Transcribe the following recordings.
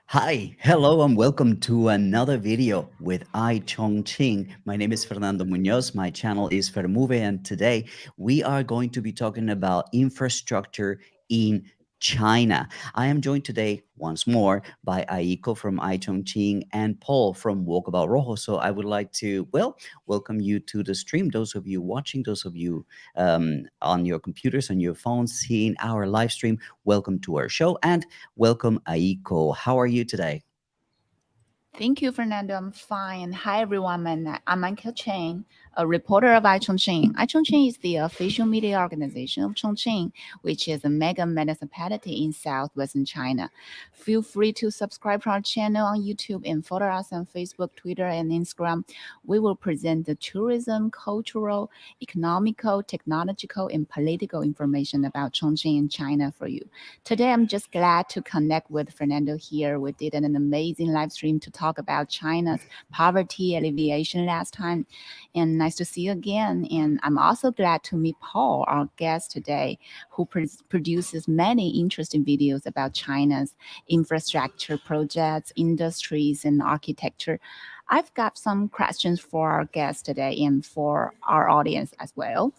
Hi, hello, and welcome to another video with iChongqing. My name is Fernando Munoz. My channel is Fermove, and today we are going to be talking about infrastructure in China. I am joined today once more by Eiko from iChongqing and Paul from Walkabout Rojo. So I would like to, welcome you to the stream. Those of you watching, those of you on your computers, on your phones, seeing our live stream, welcome to our show. And welcome, Aiko. How are you today? Thank you, Fernando. I'm fine. Hi, everyone. I'm Michael Chen, a reporter of iChongqing. iChongqing is the official media organization of Chongqing, which is a mega municipality in southwestern China. Feel free to subscribe to our channel on YouTube and follow us on Facebook, Twitter, and Instagram. We will present the tourism, cultural, economical, technological, and political information about Chongqing and China for you. Today, I'm just glad to connect with Fernando here. We did an amazing live stream to talk about China's poverty alleviation last time. And nice to see you again. And I'm also glad to meet Paul, our guest today, who produces many interesting videos about China's infrastructure projects, industries, and architecture. I've got some questions for our guest today and for our audience as well.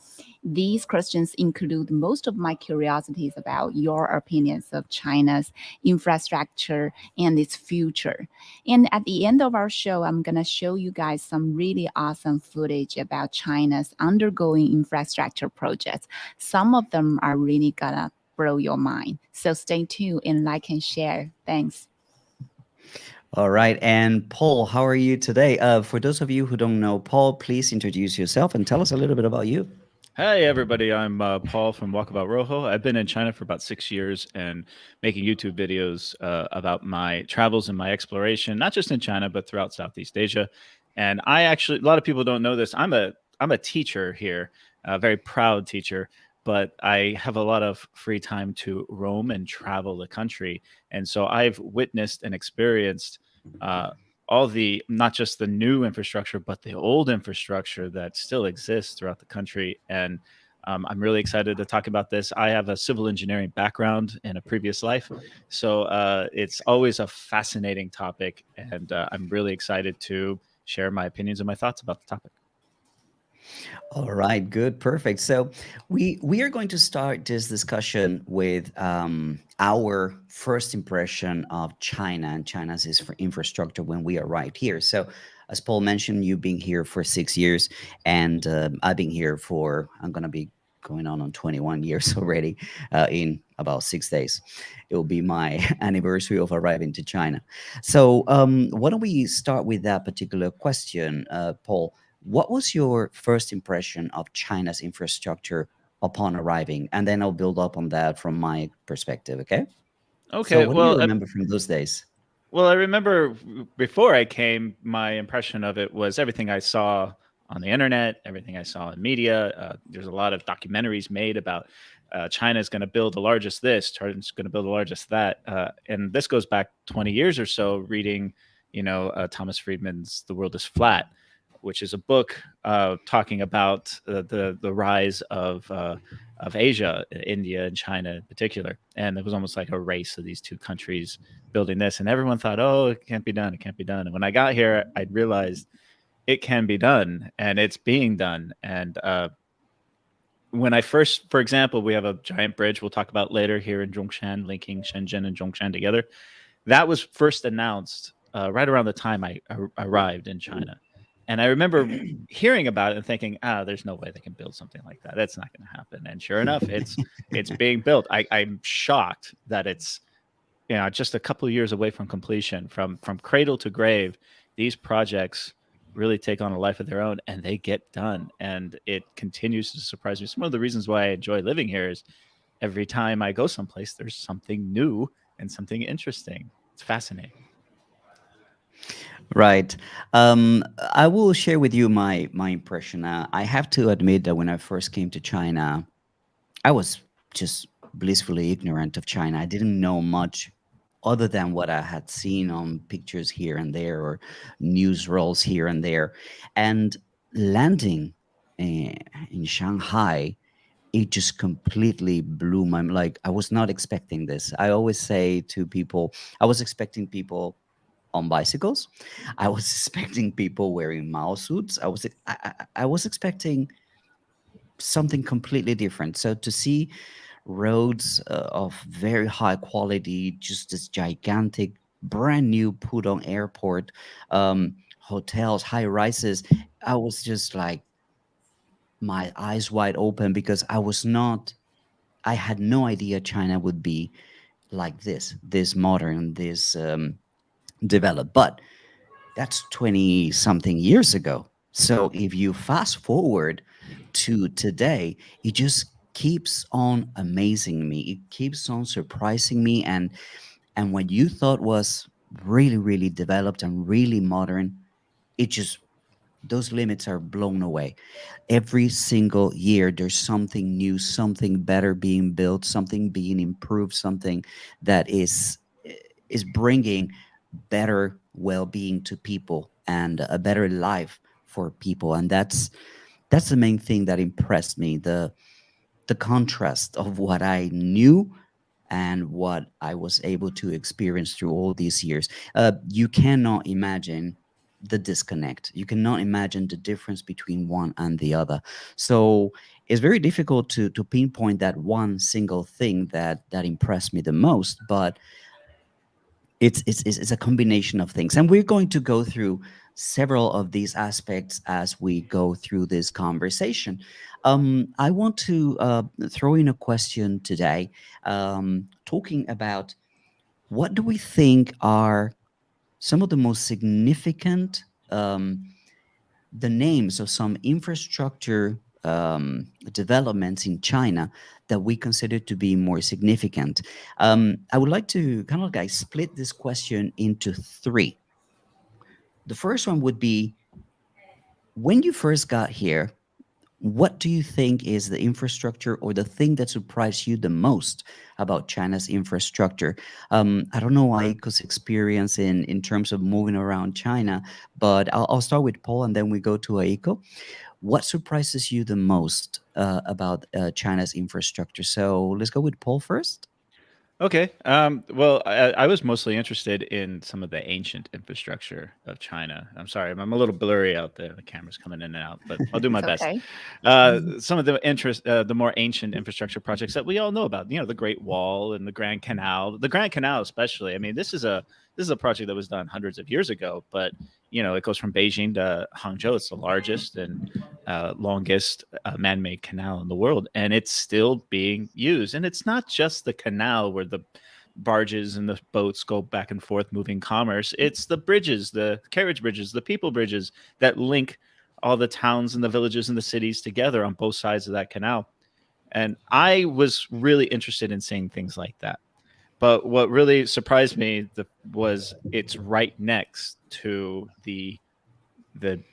These questions include most of my curiosities about your opinions of China's infrastructure and its future. And at the end of our show, I'm going to show you guys some really awesome footage about China's undergoing infrastructure projects. Some of them are really going to blow your mind. So stay tuned and like and share. Thanks. All right. And Paul, how are you today? For those of you who don't know Paul, please introduce yourself and tell us a little bit about you. Hey, everybody. I'm Paul from Walkabout Rojo. I've been in China for about 6 years and making YouTube videos about my travels and my exploration, not just in China, but throughout Southeast Asia. And I actually, a lot of people don't know this. I'm a teacher here, a very proud teacher, but I have a lot of free time to roam and travel the country. And so I've witnessed and experienced uh, all the not just the new infrastructure, but the old infrastructure that still exists throughout the country. And I'm really excited to talk about this. I have a civil engineering background in a previous life, so it's always a fascinating topic, and I'm really excited to share my opinions and my thoughts about the topic. All right, good, perfect. So we are going to start this discussion with our first impression of China and China's infrastructure when we arrived here. So, as Paul mentioned, you've been here for 6 years, and I've been here for I'm going to be going on 21 years already in about 6 days. It will be my anniversary of arriving to China. So, why don't we start with that particular question, Paul? What was your first impression of China's infrastructure upon arriving? And then I'll build up on that from my perspective, okay? So Okay, what do you remember from those days? I remember before I came, my impression of it was everything I saw on the internet, everything I saw in media. There's a lot of documentaries made about China is going to build the largest this, China's going to build the largest that. And this goes back 20 years or so, reading, Thomas Friedman's The World is Flat, which is a book talking about the rise of Asia, India and China in particular. And it was almost like a race of these two countries building this. And everyone thought, oh, it can't be done. It can't be done. And when I got here, I realized it can be done and it's being done. And when I first, for example, we have a giant bridge we'll talk about later here in Zhongshan, linking Shenzhen and Zhongshan together. That was first announced right around the time I arrived in China. And I remember hearing about it and thinking, there's no way they can build something like that. That's not going to happen. And sure enough, it's being built. I'm shocked that it's just a couple of years away from completion, from cradle to grave. These projects really take on a life of their own, and they get done. And it continues to surprise me. Some of the reasons why I enjoy living here is every time I go someplace, there's something new and something interesting. It's fascinating. Right. I will share with you my impression. I have to admit that when I first came to China, I was just blissfully ignorant of China. I didn't know much other than what I had seen on pictures here and there or news rolls here and there. And landing in Shanghai, it just completely blew my, like, I was not expecting this. I always say to people, I was expecting people on bicycles. I was expecting people wearing Mao suits. I was expecting something completely different. So to see roads of very high quality, just this gigantic, brand new Pudong airport, hotels, high rises, I was just like my eyes wide open because I had no idea China would be like this modern, this developed. But that's 20 something years ago. So if you fast forward to today, it just keeps on amazing me. It keeps on surprising me. And what you thought was really, really developed and really modern, it just, those limits are blown away. Every single year there's something new, something better being built, something being improved, something that is bringing better well-being to people and a better life for people. And that's the main thing that impressed me, the contrast of what I knew and what I was able to experience through all these years. You cannot imagine the disconnect. You cannot imagine the difference between one and the other. So it's very difficult to pinpoint that one single thing that impressed me the most. But it's a combination of things, and we're going to go through several of these aspects as we go through this conversation. I want to throw in a question today, talking about what do we think are some of the most significant, the names of some infrastructure developments in China that we consider to be more significant. I would like to kind of like split this question into three. The first one would be, when you first got here, what do you think is the infrastructure or the thing that surprised you the most about China's infrastructure? I don't know Aiko's experience in terms of moving around China, but I'll start with Paul and then we go to Aiko. What surprises you the most about China's infrastructure? So let's go with Paul first. Okay. Well, I was mostly interested in some of the ancient infrastructure of China. I'm sorry, I'm a little blurry out there. The camera's coming in and out, but I'll do my It's best. okay. Some of the more ancient infrastructure projects that we all know about. The Great Wall and the Grand Canal. The Grand Canal, especially. I mean, this is a project that was done hundreds of years ago, but it goes from Beijing to Hangzhou. It's the largest and longest man-made canal in the world, and it's still being used. And it's not just the canal where the barges and the boats go back and forth moving commerce. It's the bridges, the carriage bridges, the people bridges that link all the towns and the villages and the cities together on both sides of that canal. And I was really interested in seeing things like that. But what really surprised me was it's right next to the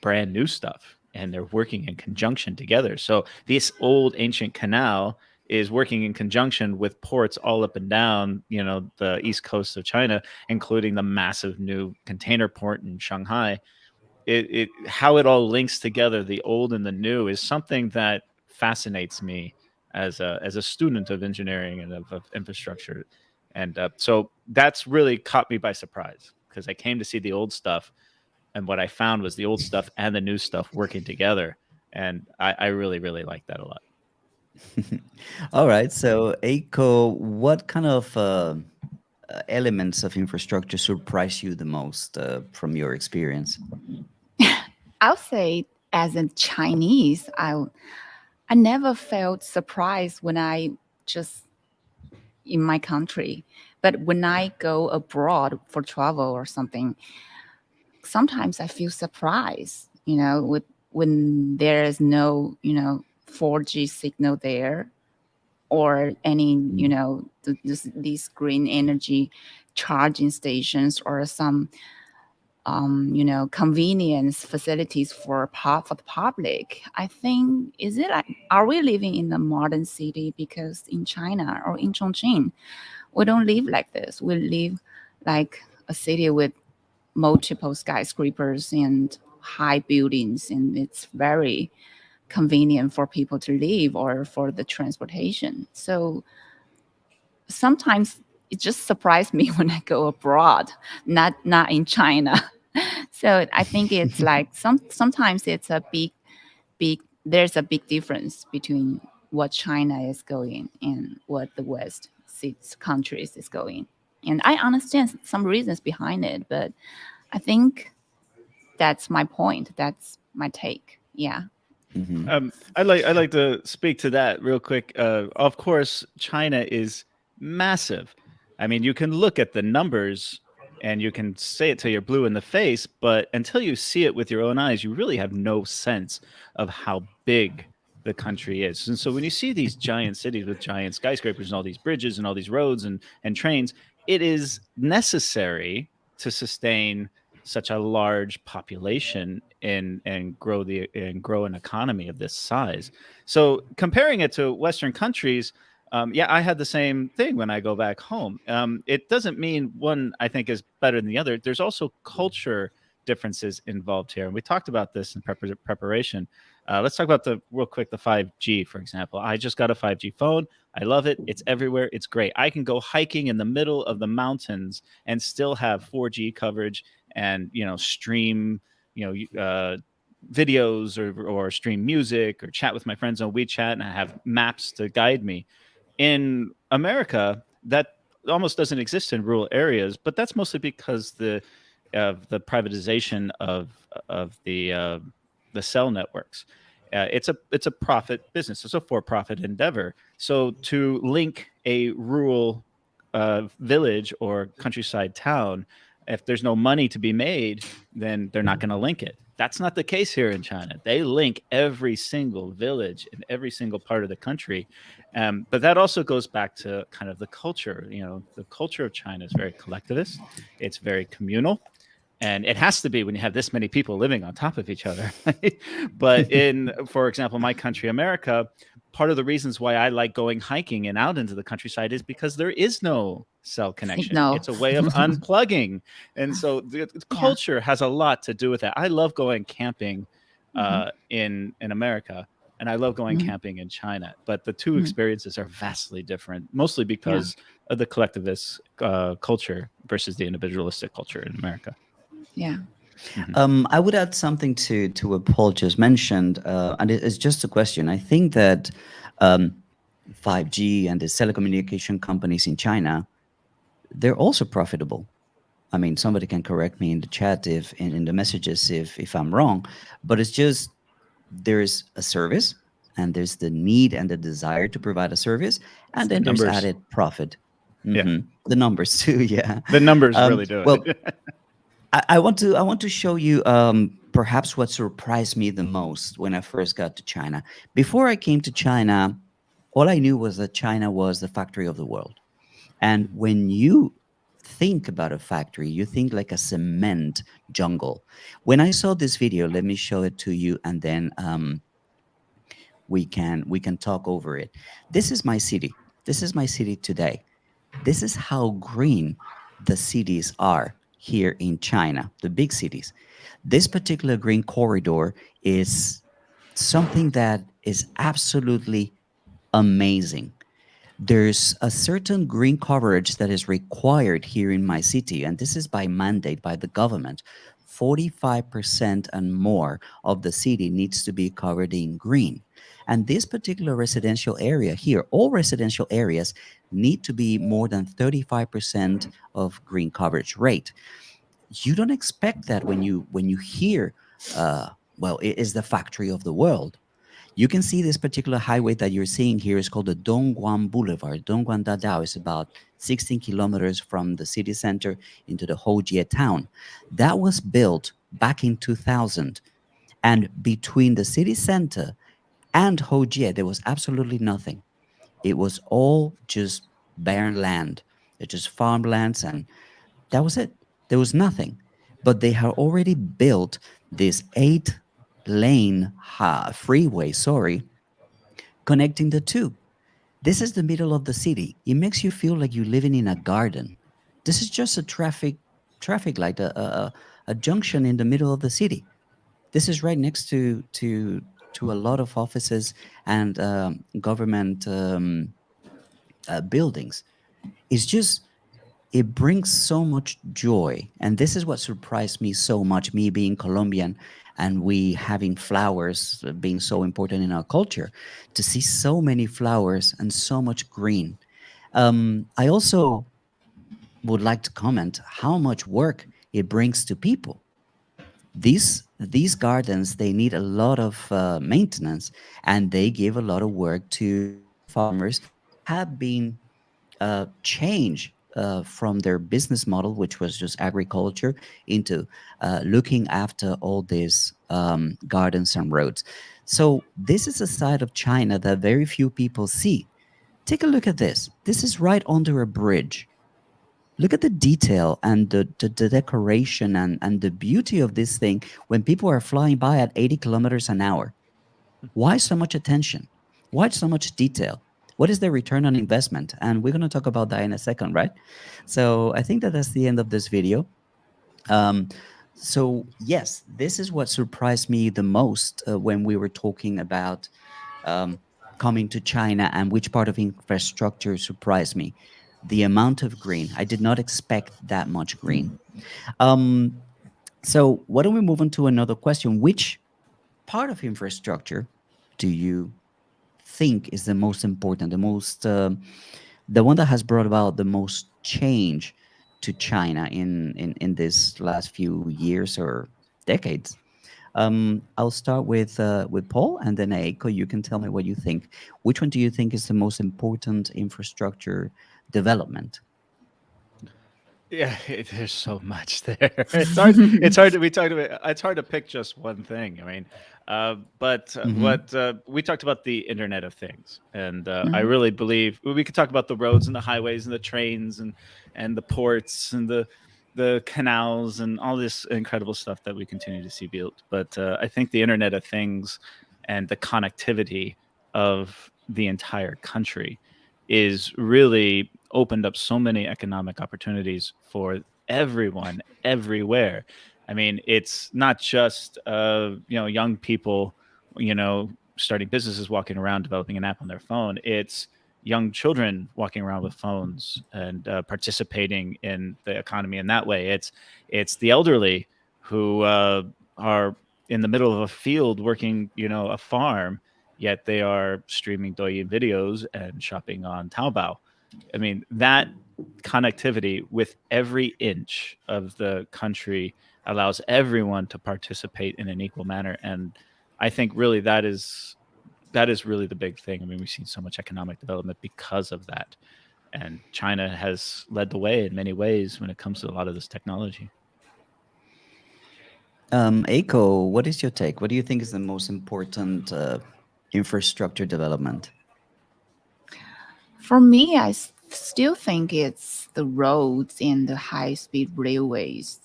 brand new stuff, and they're working in conjunction together. So this old ancient canal is working in conjunction with ports all up and down, the east coast of China, including the massive new container port in Shanghai. It how it all links together, the old and the new, is something that fascinates me as a student of engineering and of infrastructure. And so that's really caught me by surprise, because I came to see the old stuff, and what I found was the old stuff and the new stuff working together. And I really, really like that a lot. All right. So, Eiko, what kind of elements of infrastructure surprise you the most from your experience? I'll say, as a Chinese, I never felt surprised when I just in my country, but when I go abroad for travel or something, sometimes I feel surprised. With when there is no 4G signal there, or any these green energy charging stations, or some convenience facilities for the public. I think, is it like, are we living in a modern city? Because in China or in Chongqing, we don't live like this. We live like a city with multiple skyscrapers and high buildings, and it's very convenient for people to live or for the transportation. So sometimes it just surprised me when I go abroad, not in China. So I think it's like sometimes it's a big there's a big difference between what China is going and what the West six countries is going. And I understand some reasons behind it, but I think that's my point. That's my take. Yeah. Hmm. I'd like to speak to that real quick. Of course, China is massive. I mean, you can look at the numbers and you can say it till you're blue in the face, but until you see it with your own eyes, you really have no sense of how big the country is. And so when you see these giant cities with giant skyscrapers and all these bridges and all these roads and trains, it is necessary to sustain such a large population and grow an economy of this size. So comparing it to Western countries, yeah, I had the same thing when I go back home. It doesn't mean one I think is better than the other. There's also culture differences involved here, and we talked about this in preparation. Let's talk about the real quick the 5G, for example. I just got a 5G phone. I love it. It's everywhere. It's great. I can go hiking in the middle of the mountains and still have 4G coverage and stream videos or stream music or chat with my friends on WeChat, and I have maps to guide me. In America, that almost doesn't exist in rural areas, but that's mostly because of the privatization of the cell networks. It's a profit business. It's a for-profit endeavor. So to link a rural village or countryside town, if there's no money to be made, then they're not going to link it. That's not the case here in China. They link every single village in every single part of the country. But that also goes back to kind of the culture. The culture of China is very collectivist. It's very communal. And it has to be when you have this many people living on top of each other. But for example, my country, America, part of the reasons why I like going hiking and out into the countryside is because there is no cell connection. Signal. It's a way of unplugging. And so the culture has a lot to do with that. I love going camping in America, and I love going camping in China. But the two experiences are vastly different, mostly because of the collectivist culture versus the individualistic culture in America. Yeah. I would add something to what Paul just mentioned, and it's just a question. I think that 5G and the telecommunication companies in China, they're also profitable. I mean, somebody can correct me in the chat if in the messages if I'm wrong, but it's just there's a service and there's the need and the desire to provide a service, and then there's numbers. added profit. Yeah. The numbers too, yeah. The numbers really do it. Well, I want to show you perhaps what surprised me the most when I first got to China. Before I came to China, all I knew was that China was the factory of the world. And when you think about a factory, you think like a cement jungle. When I saw this video, let me show it to you, and then we can talk over it. This is my city. This is my city today. This is how green the cities are here in China, the big cities. This particular green corridor is something that is absolutely amazing. There's a certain green coverage that is required here in my city, and this is by mandate by the government. 45% and more of the city needs to be covered in green. And this particular residential area here, all residential areas need to be more than 35% of green coverage rate. You don't expect that when you hear, well, it is the factory of the world. You can see this particular highway that you're seeing here is called the Dongguan Boulevard. Dongguan Dadao is about 16 kilometers from the city center into the Hojie town. That was built back in 2000. And between the city center and Hojie, there was absolutely nothing. It was all just barren land. It's just farmlands, and that was it. There was nothing. But they had already built this 8-lane freeway, connecting the two. This is the middle of the city. It makes you feel like you're living in a garden. This is just a traffic light, a junction in the middle of the city. This is right next to to a lot of offices and government buildings. It's just, it brings so much joy. And this is what surprised me so much, me being Colombian and we having flowers being so important in our culture, to see so many flowers and so much green. I also would like to comment how much work it brings to people. These gardens, they need a lot of maintenance, and they give a lot of work to farmers that have been changed from their business model, which was just agriculture, into looking after all these gardens and roads. So this is a side of China that very few people see. Take a look at this. This is right under a bridge. Look at the detail and the decoration and the beauty of this thing when people are flying by at 80 kilometers an hour. Why so much attention? Why so much detail? What is the return on investment? And we're going to talk about that in a second, right? So I think that that's the end of this video. Um, so yes, this is what surprised me the most when we were talking about um, coming to China, and which part of infrastructure surprised me. The amount of green. I did not expect that much green. Um, so why don't we move on to another question? Which part of infrastructure do you think is the most important, the one that has brought about the most change to China in this last few years or decades? I'll start with Paul, and then Eiko, you can tell me what you think. Which one do you think is the most important infrastructure development? Yeah, there's so much there. It's hard. It's hard to we talked about. It's hard to pick just one thing. I mean, but what we talked about the Internet of Things, and I really believe we could talk about the roads and the highways and the trains and the ports and the canals and all this incredible stuff that we continue to see built. But I think the Internet of Things and the connectivity of the entire country is really opened up so many economic opportunities for everyone everywhere. I mean, it's not just young people, starting businesses, walking around developing an app on their phone. It's young children walking around with phones and participating in the economy in that way. It's the elderly who are in the middle of a field working, a farm, yet they are streaming Douyin videos and shopping on Taobao. I mean, that connectivity with every inch of the country allows everyone to participate in an equal manner. And I think really that is really the big thing. I mean, we've seen so much economic development because of that. And China has led the way in many ways when it comes to a lot of this technology. Eiko, what is your take? What do you think is the most important infrastructure development? For me, I still think it's the roads and the high-speed railways.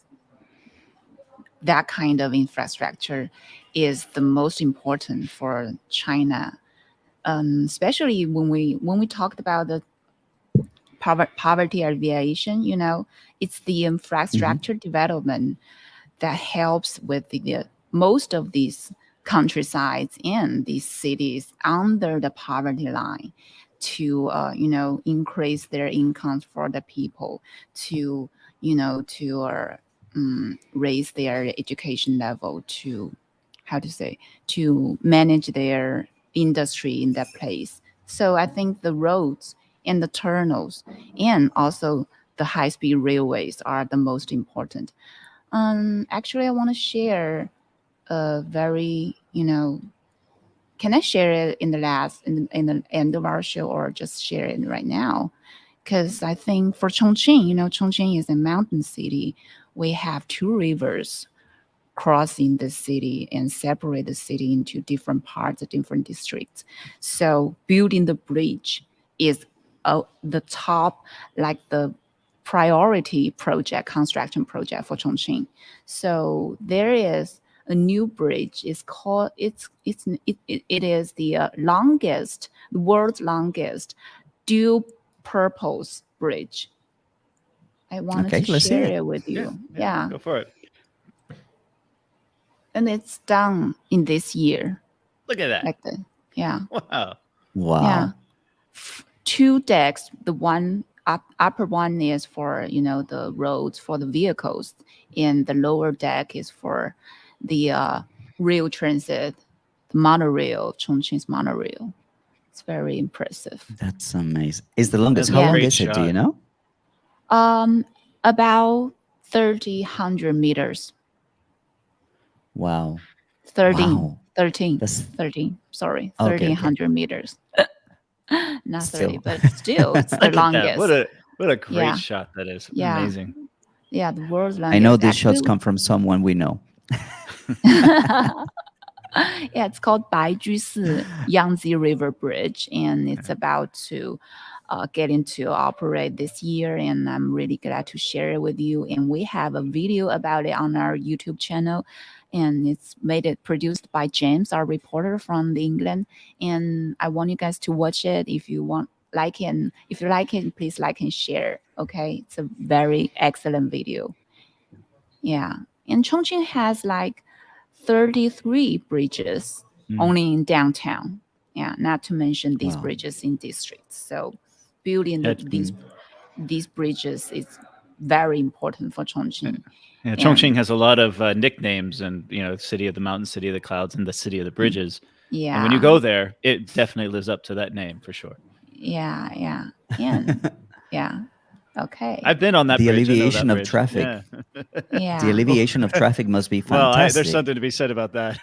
That kind of infrastructure is the most important for China, especially when we talked about the poverty alleviation. It's the infrastructure development that helps with the most of these countrysides and these cities under the poverty line to increase their incomes for the people, to raise their education level, to to manage their industry in that place. So I think the roads and the tunnels and also the high-speed railways are the most important. Actually, I want to share a very, can I share it in the end of our show, or just share it right now? Because I think for Chongqing, Chongqing is a mountain city. We have two rivers crossing the city and separate the city into different parts, different districts. So building the bridge is the top, like the priority project, construction project for Chongqing. So there is a new bridge. It's called it is the world's longest dual purpose bridge. I wanted Okay, to let's see share it. it with you. Yeah. Go for it. And it's done in this year. Look at that. like the yeah. Wow. Wow. Yeah. 2 decks. The one upper one is for the roads for the vehicles, and the lower deck is for the rail transit, the monorail, Chongqing's monorail. It's very impressive. That's amazing. Is the longest? That's How a Yeah. long great is it? Do you shot. know? About 300 meters. Wow. 13, Wow. 13, That's 13. Sorry, okay. 1,300 meters. Not 30, Still. but still, it's the Look at that. longest. What a great Yeah. shot that is. Yeah. Amazing. Yeah, the world's I know longest. these shots Actually, come from someone we know. yeah, it's called Baizhusi Yangtze River Bridge, and it's about to get into operate this year. And I'm really glad to share it with you. And we have a video about it on our YouTube channel, and it's produced by James, our reporter from England. And I want you guys to watch it if you want. Like it, and if you like it, please like and share. Okay, it's a very excellent video. Yeah, and Chongqing has like 33 bridges Mm. only in downtown. Yeah, not to mention these Wow. bridges in districts. So building That's- these bridges is very important for Chongqing. Yeah, And- Chongqing has a lot of nicknames, and city of the mountains, city of the clouds, and the city of the bridges. Yeah, And when you go there, it definitely lives up to that name for sure. yeah, and yeah. Okay. I've been on that The bridge. I know that alleviation of bridge. traffic. Yeah. Yeah. The alleviation of traffic must be Well, fantastic. there's something to be said about that.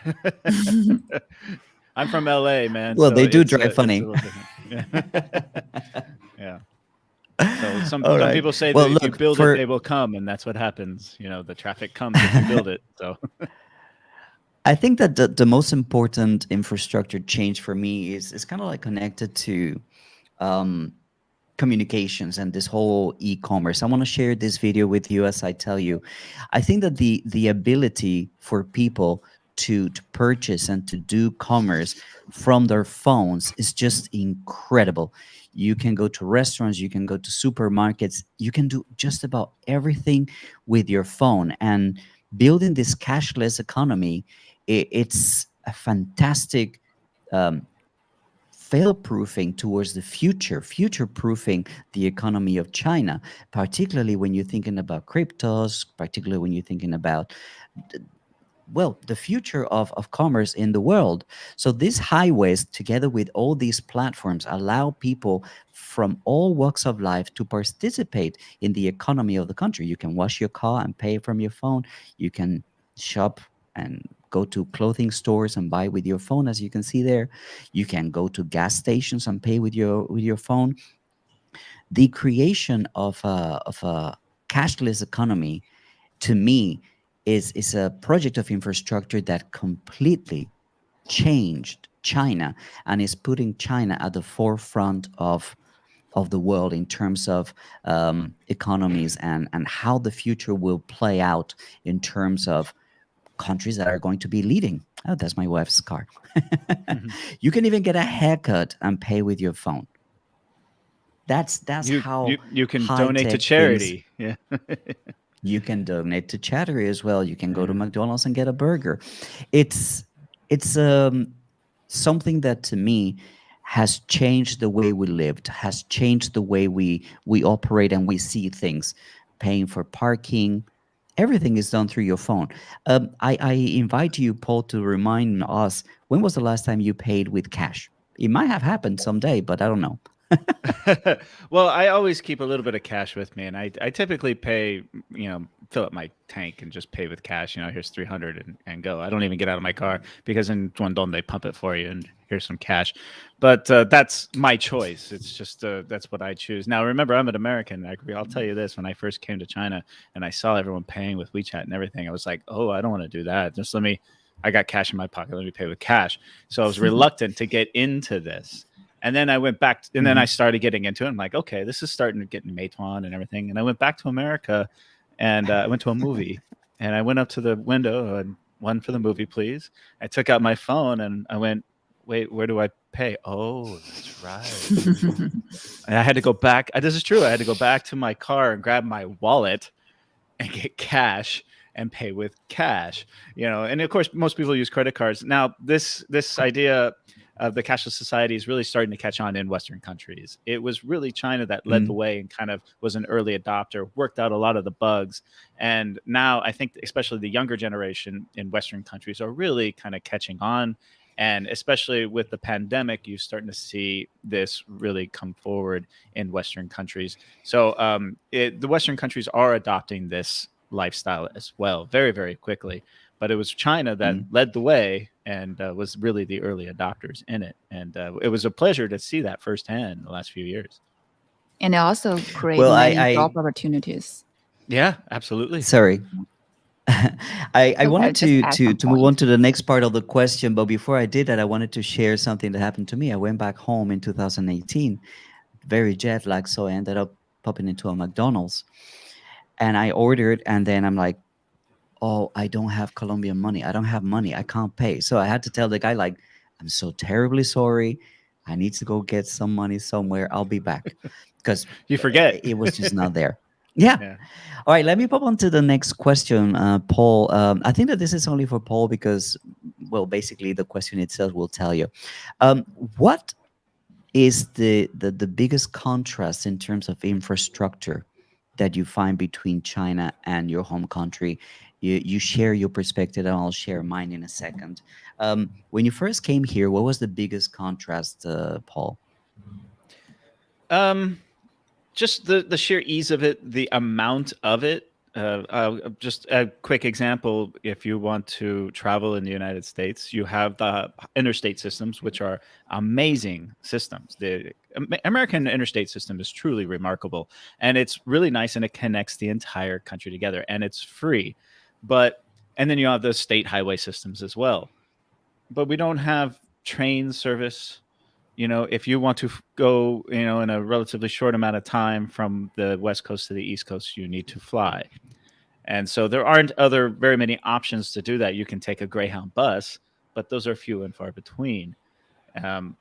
I'm from LA, man. Well, so they do it's, drive it's funny. a little different. Yeah. So some All right. people say Well, that if you look, build for- it, they will come, and that's what happens. The traffic comes if you build it. So I think that the most important infrastructure change for me is kind of like connected to communications and this whole e-commerce. I want to share this video with you as I tell you. I think that the ability for people to purchase and to do commerce from their phones is just incredible. You can go to restaurants, you can go to supermarkets, you can do just about everything with your phone. And building this cashless economy, it's a fantastic fail-proofing towards the future-proofing the economy of China, particularly when you're thinking about cryptos, particularly when you're thinking about the future of commerce in the world. So these highways, together with all these platforms, allow people from all walks of life to participate in the economy of the country. You can wash your car and pay from your phone. You can shop and go to clothing stores and buy with your phone, as you can see there. You can go to gas stations and pay with your phone. The creation of a cashless economy, to me, is a project of infrastructure that completely changed China and is putting China at the forefront of the world in terms of economies and how the future will play out in terms of countries that are going to be leading. Oh, that's my wife's car. You can even get a haircut and pay with your phone. That's how you can high donate to tech charity. Yeah. You can donate to charity as well. You can go to McDonald's and get a burger. It's something that to me has changed the way we lived, has changed the way we operate and we see things. Paying for parking, everything is done through your phone. I invite you, Paul, to remind us, when was the last time you paid with cash? It might have happened someday, but I don't know. Well, I always keep a little bit of cash with me, and I typically pay, fill up my tank and just pay with cash. Here's 300 and go. I don't even get out of my car because in Guangdong they pump it for you, and here's some cash. But that's my choice. It's just that's what I choose. Now, remember, I'm an American. I'll tell you this: when I first came to China and I saw everyone paying with WeChat and everything, I was like, oh, I don't want to do that. Just I got cash in my pocket. Let me pay with cash. So I was reluctant to get into this. And then I went back, and then I started getting into it. I'm like, okay, this is starting to get in Meituan and everything. And I went back to America, and I went to a movie, and I went up to the window and one for the movie, please. I took out my phone and I went, wait, where do I pay? Oh, that's right. And I had to go back. This is true. I had to go back to my car and grab my wallet and get cash and pay with cash. And of course most people use credit cards now. This idea of the cashless society is really starting to catch on in Western countries. It was really China that led the Mm, way and kind of was an early adopter, worked out a lot of the bugs. And now I think especially the younger generation in Western countries are really kind of catching on. And especially with the pandemic, you're starting to see this really come forward in Western countries. So the Western countries are adopting this lifestyle as well, very, very quickly. But it was China that mm. led the way and was really the early adopters in it. And it was a pleasure to see that firsthand the last few years. And it also create Well, many job opportunities. Yeah, absolutely. sorry. I Okay, wanted just add some to move on point. to the next part of the question, but before I did that, I wanted to share something that happened to me. I went back home in 2018, very jet lagged, so I ended up popping into a McDonald's, and I ordered, and then I'm like, oh, I don't have Colombian money. I don't have money. I can't pay. So I had to tell the guy, like, I'm so terribly sorry. I need to go get some money somewhere. I'll be back, because You forget. it was just not there. Yeah. Yeah. All right, let me pop on to the next question, Paul. I think that this is only for Paul because, well, basically the question itself will tell you. What is the biggest contrast in terms of infrastructure that you find between China and your home country? You share your perspective, and I'll share mine in a second. When you first came here, what was the biggest contrast, Paul? Um, just the sheer ease of it, the amount of it. Just a quick example: if you want to travel in the United States, you have the interstate systems, which are amazing systems. The American interstate system is truly remarkable, and it's really nice, and it connects the entire country together, and it's free. But and then you have the state highway systems as well. But we don't have train service. If you want to go, in a relatively short amount of time from the West Coast to the East Coast, you need to fly. And so there aren't other very many options to do that. You can take a Greyhound bus, but those are few and far between.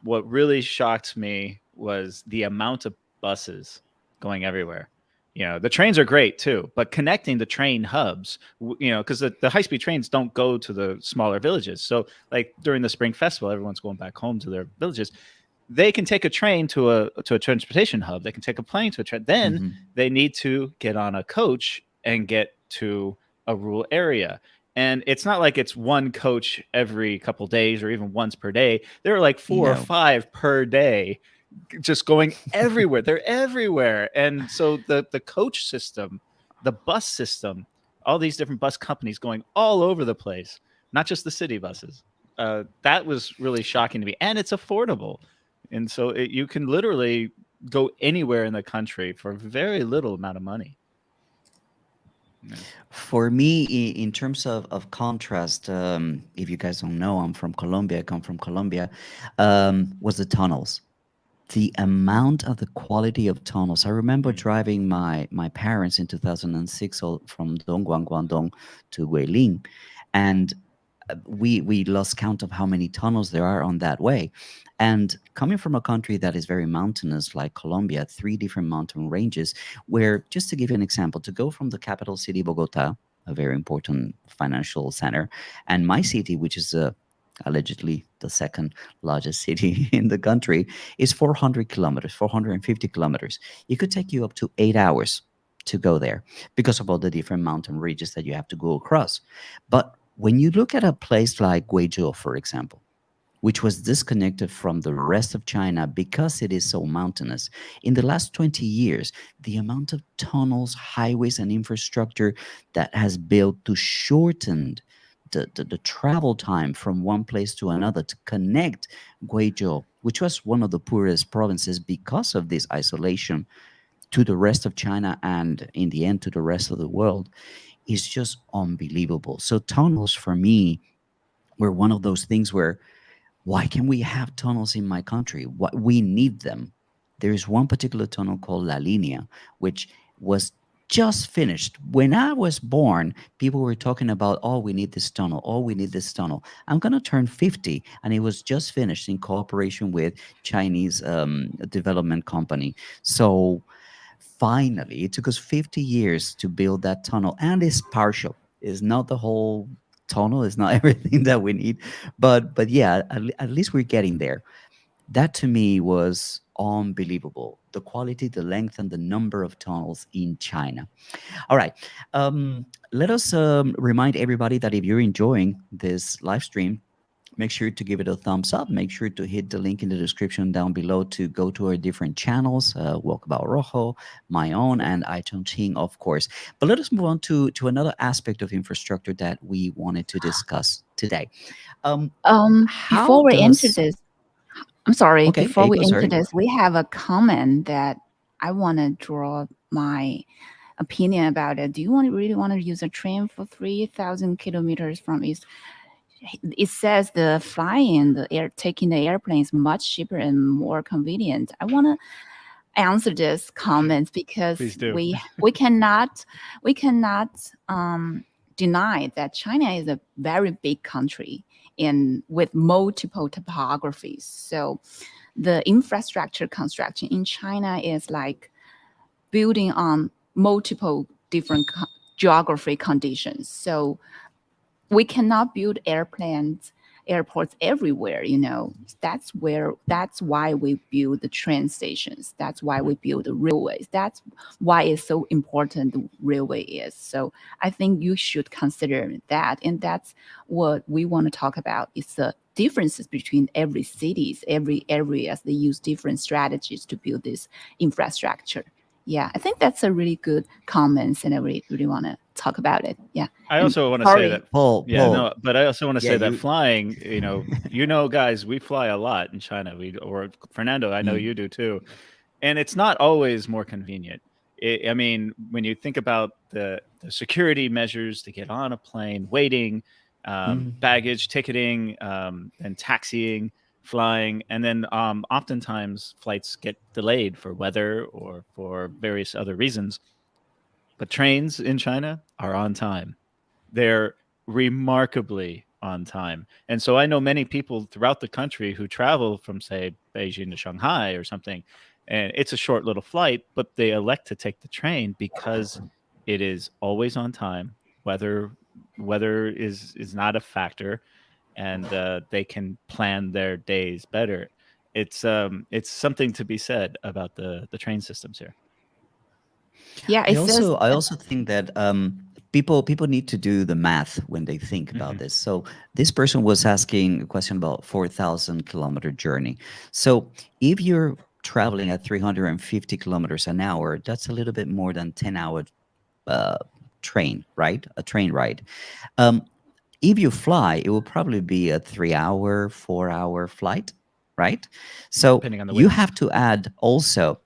What really shocked me was the amount of buses going everywhere. The trains are great too, but connecting the train hubs, because the high-speed trains don't go to the smaller villages. So like during the Spring Festival, everyone's going back home to their villages. They can take a train to a transportation hub. They can take a plane to a train. Then Hmm. they need to get on a coach and get to a rural area. And it's not like it's one coach every couple days or even once per day. There are like four or No. five per day, just going everywhere. They're everywhere. And so the coach system, the bus system, all these different bus companies going all over the place, not just the city buses. That was really shocking to me. And it's affordable. And so you can literally go anywhere in the country for very little amount of money. Yeah. For me, in terms of contrast, if you guys don't know, I'm from Colombia. I come from Colombia. Was the tunnels. The amount of the quality of tunnels. I remember Mm. driving my parents in 2006 from Dongguan, Guangdong to Guilin, and we lost count of how many tunnels there are on that way. And coming from a country that is very mountainous like Colombia, 3 different mountain ranges, where, just to give you an example, to go from the capital city, Bogota, a very important financial center, and my city, which is allegedly the second largest city in the country, is 400 kilometers, 450 kilometers. It could take you up to 8 hours to go there because of all the different mountain ranges that you have to go across. But when you look at a place like Guizhou, for example, which was disconnected from the rest of China because it is so mountainous, in the last 20 years, the amount of tunnels, highways, and infrastructure that has built to shorten the travel time from one place to another to connect Guizhou, which was one of the poorest provinces because of this isolation, to the rest of China and in the end to the rest of the world, is just unbelievable. So tunnels for me were one of those things where, why can we have tunnels in my country? What we need them. There is one particular tunnel called La Linea, which was just finished. When I was born, people were talking about, oh, we need this tunnel. Oh, we need this tunnel. I'm going to turn 50, and it was just finished in cooperation with Chinese development company. So finally, it took us 50 years to build that tunnel, and it's partial. Is not the whole tunnel. It's not everything that we need, but yeah, at least we're getting there. That to me was unbelievable. The quality, the length, and the number of tunnels in China. All right. Let us remind everybody that if you're enjoying this live stream, make sure to give it a thumbs up. Make sure to hit the link in the description down below to go to our different channels, Walkabout Rojo, my own, and iChongqing, of course. But let us move on to another aspect of infrastructure that we wanted to discuss today. How Before we enter does... this, I'm sorry, Okay, before we Eiko, enter sorry. this, we have a comment that I want to draw my opinion about it. Do you really want to use a train for 3,000 kilometers from east? It says the flying, taking the airplane is much cheaper and more convenient. I want to answer this comments because Please do. we cannot deny that China is a very big country and with multiple topographies. So the infrastructure construction in China is like building on multiple different geography conditions. So we cannot build airports everywhere. That's why we build the train stations. That's why we build the railways. That's why it's so important the railway is. So I think you should consider that, and that's what we want to talk about. It's the differences between every cities, every areas. They use different strategies to build this infrastructure. Yeah, I think that's a really good comments, and I really want to talk about it. Yeah. I And also want to say sorry. that Paul, yeah, no, but I also want to yeah, say that you... flying, guys, we fly a lot in China. Or Fernando, I know Mm, you do too. And it's not always more convenient. I mean, when you think about the security measures to get on a plane, waiting, mm, baggage, ticketing, and taxiing, flying, and then oftentimes flights get delayed for weather or for various other reasons. But trains in China are on time. They're remarkably on time. And so I know many people throughout the country who travel from, say, Beijing to Shanghai or something, and it's a short little flight, but they elect to take the train because it is always on time. Weather is not a factor, and they can plan their days better. It's something to be said about the train systems here. Yeah, I it says also I also think that people need to do the math when they think about this. So this person was asking a question about 4,000 kilometer journey. So if you're traveling at 350 kilometers an hour, that's a little bit more than 10-hour uh, train, right? A train ride. Um, if you fly, it will probably be a 3-hour, 4-hour flight, right? So Depending on the you wind. have to add also,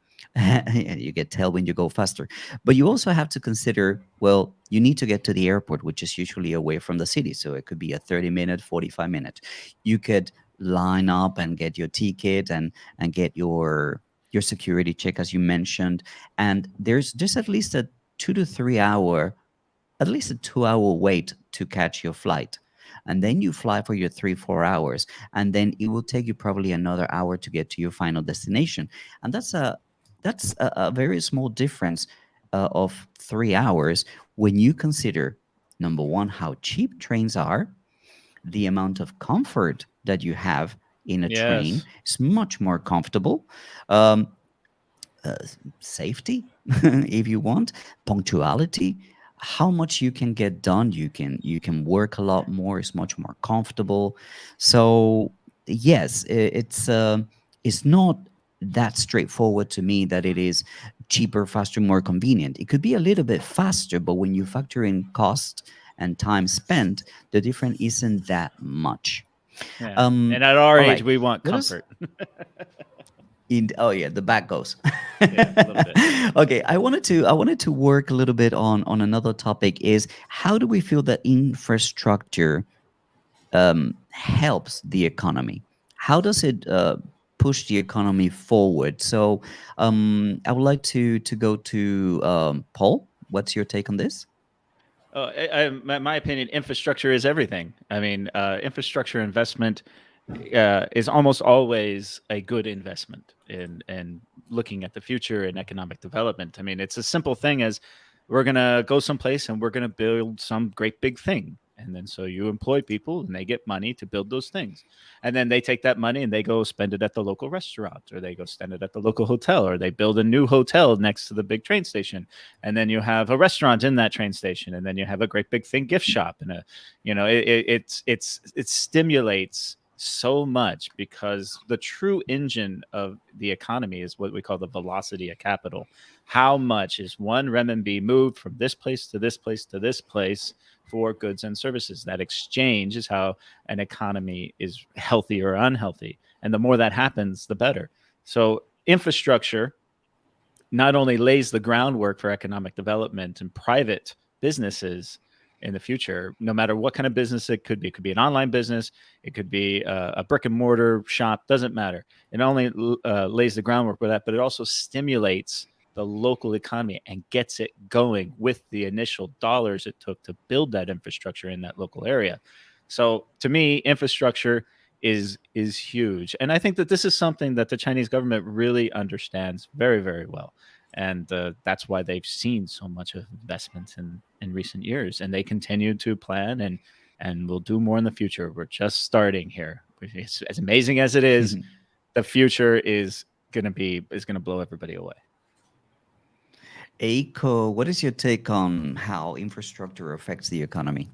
you get tailwind, you go faster. But you also have to consider, well, you need to get to the airport, which is usually away from the city. So it could be a 30-minute, 45-minute. You could line up and get your ticket and get your security check, as you mentioned. And there's at least a 2 to 3 hour, at least a 2 hour wait to catch your flight. And then you fly for your 3 4 hours, and then it will take you probably another hour to get to your final destination. And that's a very small difference of 3 hours when you consider, number one, how cheap trains are, the amount of comfort that you have in a train Yes. is much more comfortable. Um, uh, Safety, if you want, punctuality, how much you can get done, you can work a lot more, it's much more comfortable. So yes, it's not that straightforward to me that it is cheaper, faster, more convenient. It could be a little bit faster, but when you factor in cost and time spent, the difference isn't that much. Yeah. And at our All age, right, we want let us... comfort. Oh yeah, the back goes. Yeah, a little bit. Okay, I wanted to work a little bit on another topic. Is how do we feel that infrastructure helps the economy? How does it push the economy forward? So I would like to go to Paul. What's your take on this? My opinion, infrastructure is everything. I mean, infrastructure investment is almost always a good investment in looking at the future and economic development. I mean, it's a simple thing as we're gonna go someplace and we're gonna build some great big thing. And then so you employ people and they get money to build those things. And then they take that money and they go spend it at the local restaurant, or they go spend it at the local hotel, or they build a new hotel next to the big train station. And then you have a restaurant in that train station, and then you have a great big thing gift shop, and a, it stimulates so much, because the true engine of the economy is what we call the velocity of capital. How much is one renminbi moved from this place to this place to this place for goods and services? That exchange is how an economy is healthy or unhealthy. And the more that happens, the better. So infrastructure not only lays the groundwork for economic development and private businesses in the future, no matter what kind of business it could be. It could be an online business, it could be a brick and mortar shop, doesn't matter. It not only lays the groundwork for that, but it also stimulates the local economy and gets it going with the initial dollars it took to build that infrastructure in that local area. So to me, infrastructure is huge. And I think that this is something that the Chinese government really understands very, very well. And that's why they've seen so much of investment in recent years, and they continue to plan and will do more in the future. We're just starting here. It's, as amazing as it is, the future is gonna blow everybody away. Eiko, what is your take on how infrastructure affects the economy?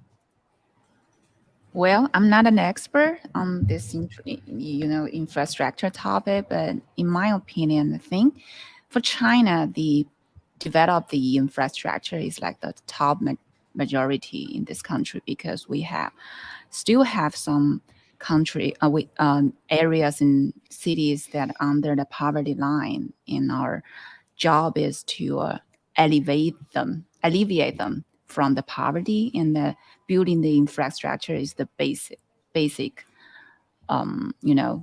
Well, I'm not an expert on this, infrastructure topic, but in my opinion, I think for China, the develop the infrastructure is like the top majority in this country, because we still have some areas in cities that are under the poverty line, and our job is to alleviate them from the poverty, and building the infrastructure is the basic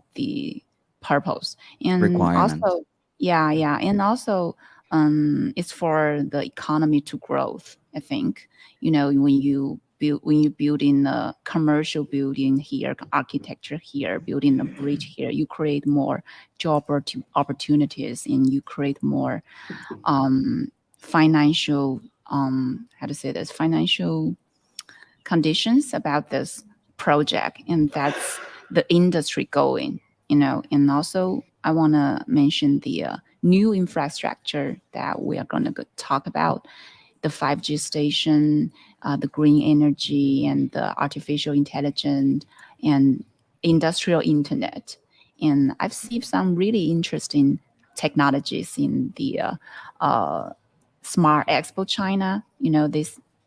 the purpose. And Requirement. also, yeah, and also it's for the economy to growth. I think when you build in a commercial building here, architecture here, building a bridge here, you create more job opportunities, and you create more financial how to say this, financial conditions about this project, and that's the industry going. And also I want to mention the new infrastructure that we are going to talk about: the 5G station, the green energy, and the artificial intelligence, and industrial internet. And I've seen some really interesting technologies in the Smart Expo China,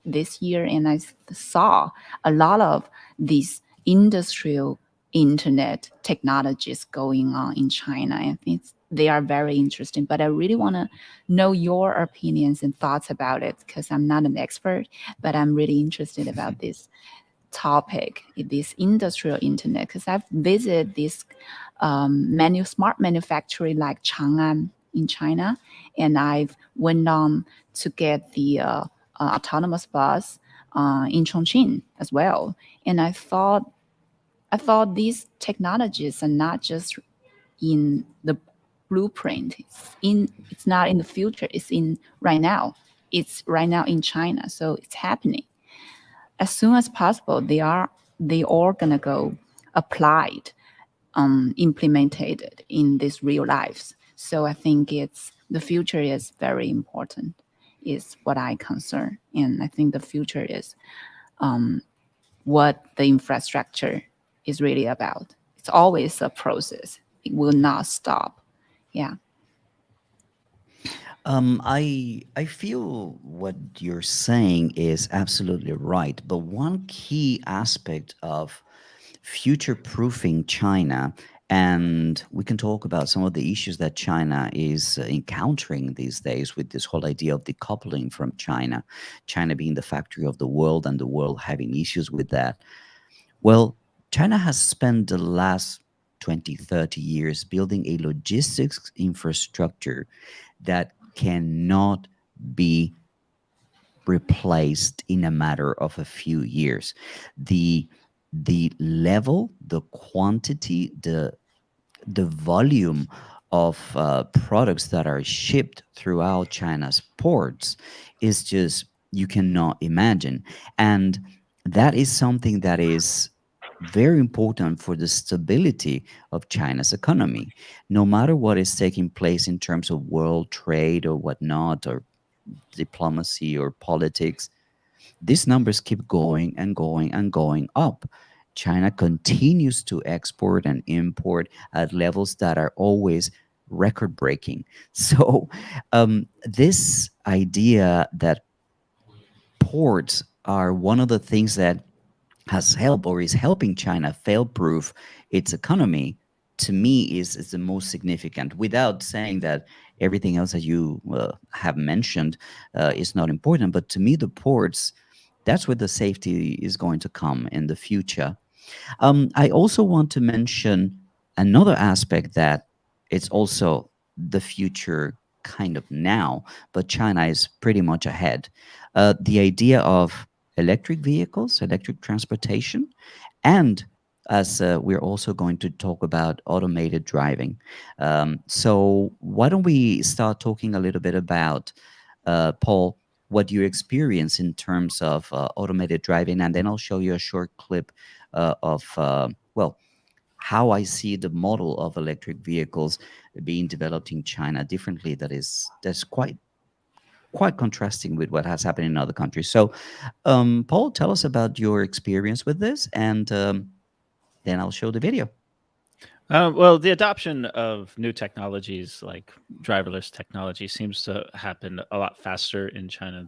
this year, and I saw a lot of these industrial internet technologies going on in China. I think they are very interesting, but I really want to know your opinions and thoughts about it, because I'm not an expert, but I'm really interested about this topic, this industrial internet, because I've visited this smart manufacturing like Chang'an in China, and I've went on to get the autonomous bus in Chongqing as well. And I thought these technologies are not just in the blueprint. It's not in the future. It's in right now. It's right now in China. So it's happening. As soon as possible, they all gonna go applied, implemented in this real lives. So I think the future is very important, is what I concern. And I think the future is what the infrastructure is really about. It's always a process. It will not stop. Yeah. I feel what you're saying is absolutely right, but one key aspect of future-proofing China, and we can talk about some of the issues that China is encountering these days with this whole idea of decoupling from China, China being the factory of the world and the world having issues with that. Well, China has spent the last 20, 30 years building a logistics infrastructure that cannot be replaced in a matter of a few years. The level, the quantity, the volume of products that are shipped throughout China's ports is just, you cannot imagine. And that is something that is very important for the stability of China's economy. No matter what is taking place in terms of world trade or whatnot, or diplomacy or politics, these numbers keep going and going and going up. China continues to export and import at levels that are always record breaking. So, this idea that ports are one of the things that has helped or is helping China fail proof its economy, to me is the most significant, without saying that everything else that you have mentioned is not important. But to me, the ports, that's where the safety is going to come in the future. I also want to mention another aspect that it's also the future kind of now, but China is pretty much ahead. The idea of electric vehicles, electric transportation, and as we're also going to talk about automated driving. So, why don't we start talking a little bit about, Paul, what you experience in terms of automated driving, and then I'll show you a short clip of well, how I see the model of electric vehicles being developed in China differently. That's quite contrasting with what has happened in other countries. So, Paul, tell us about your experience with this, and then I'll show the video. Well, the adoption of new technologies like driverless technology seems to happen a lot faster in China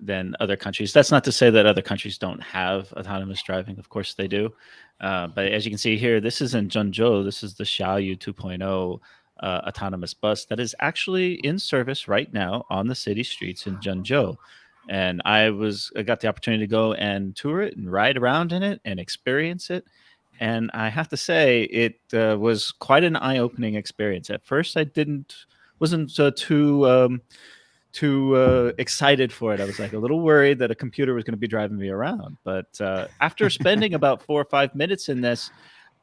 than other countries. That's not to say that other countries don't have autonomous driving. Of course they do. But as you can see here, this is in Zhengzhou. This is the Xiaoyu 2.0 autonomous bus that is actually in service right now on the city streets in Zhengzhou. And I got the opportunity to go and tour it and ride around in it and experience it. And I have to say, it was quite an eye-opening experience. At first, I wasn't too excited for it. I was like a little worried that a computer was going to be driving me around. But after spending about 4 or 5 minutes in this,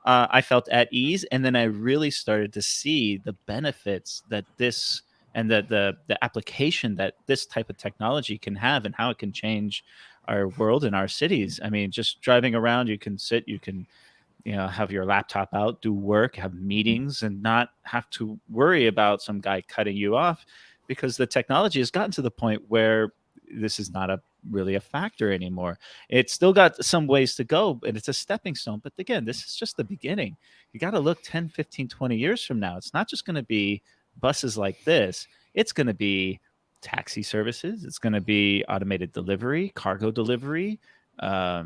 I felt at ease, and then I really started to see the benefits that this and the application that this type of technology can have, and how it can change our world and our cities. I mean, just driving around, you can sit, you can have your laptop out, do work, have meetings, and not have to worry about some guy cutting you off, because the technology has gotten to the point where this is not really a factor anymore. It's still got some ways to go, and it's a stepping stone. But again, this is just the beginning. You got to look 10, 15, 20 years from now. It's not just going to be buses like this. It's going to be taxi services. It's going to be automated delivery, cargo delivery, all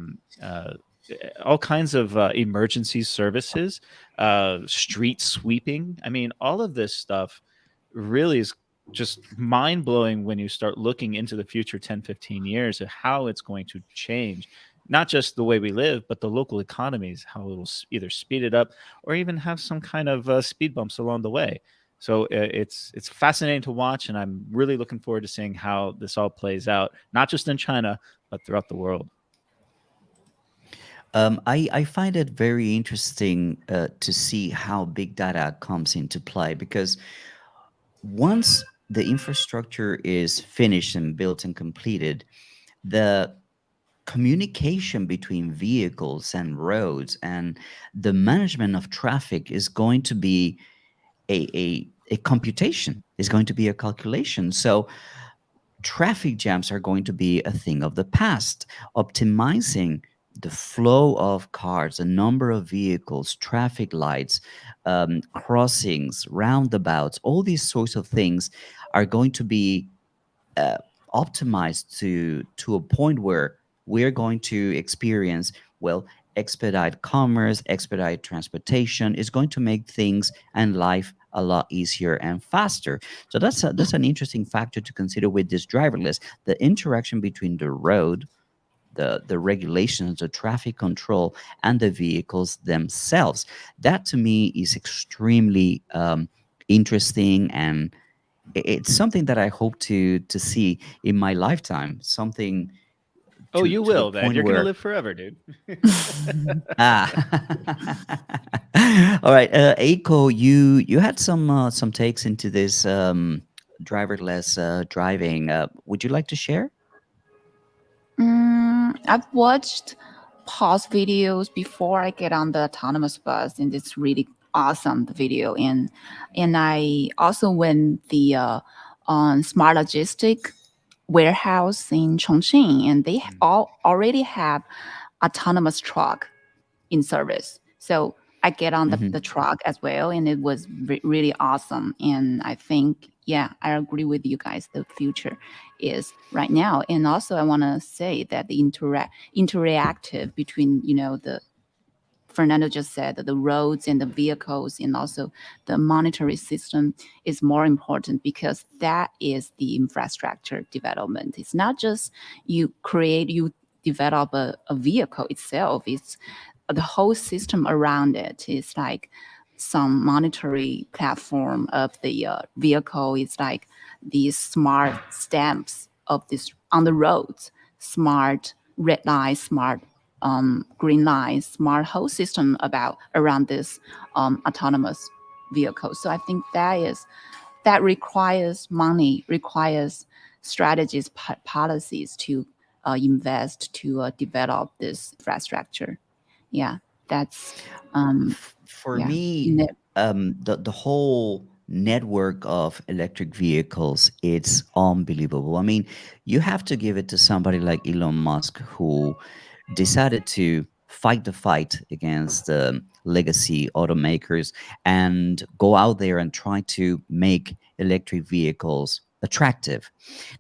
kinds of emergency services, street sweeping. I mean, all of this stuff really is just mind blowing when you start looking into the future 10, 15 years of how it's going to change, not just the way we live, but the local economies, how it will either speed it up or even have some kind of speed bumps along the way. So it's fascinating to watch, and I'm really looking forward to seeing how this all plays out, not just in China, but throughout the world. I find it very interesting to see how big data comes into play, because once the infrastructure is finished and built and completed, the communication between vehicles and roads and the management of traffic is going to be a computation, is going to be a calculation. So traffic jams are going to be a thing of the past. Optimizing the flow of cars, the number of vehicles, traffic lights, crossings, roundabouts, all these sorts of things are going to be uh, optimized to a point where we're going to experience, well, expedite commerce, expedite transportation is going to make things and life a lot easier and faster. So that's an interesting factor to consider with this driverless, the interaction between the road, the regulations, the traffic control, and the vehicles themselves. That to me is extremely interesting, and it's something that I hope to see in my lifetime. Something Oh, you to the will, man. point You're going to where live forever, dude. ah, All right, Eiko, you had some takes into this driverless driving. Would you like to share? I've watched pause videos before I get on the autonomous bus, and it's really awesome the video. And I also went the on smart logistic warehouse in Chongqing, and they all already have autonomous truck in service. So I get on the Hmm. truck as well, and it was really awesome. And I think, yeah, I agree with you guys. The future is right now. And also, I want to say that the interactive between, the Fernando just said that the roads and the vehicles and also the monetary system is more important because that is the infrastructure development. It's not just you develop a vehicle itself. It's the whole system around it. It's like some monetary platform of the vehicle. It's like these smart stamps of this on the roads, smart red light, smart green lights, smart whole system about around this autonomous vehicle. So I think that requires money, requires strategies, policies to invest to develop this infrastructure. Yeah, that's For yeah. me, the whole network of electric vehicles, it's unbelievable. I mean, you have to give it to somebody like Elon Musk, who decided to fight the fight against legacy automakers and go out there and try to make electric vehicles attractive.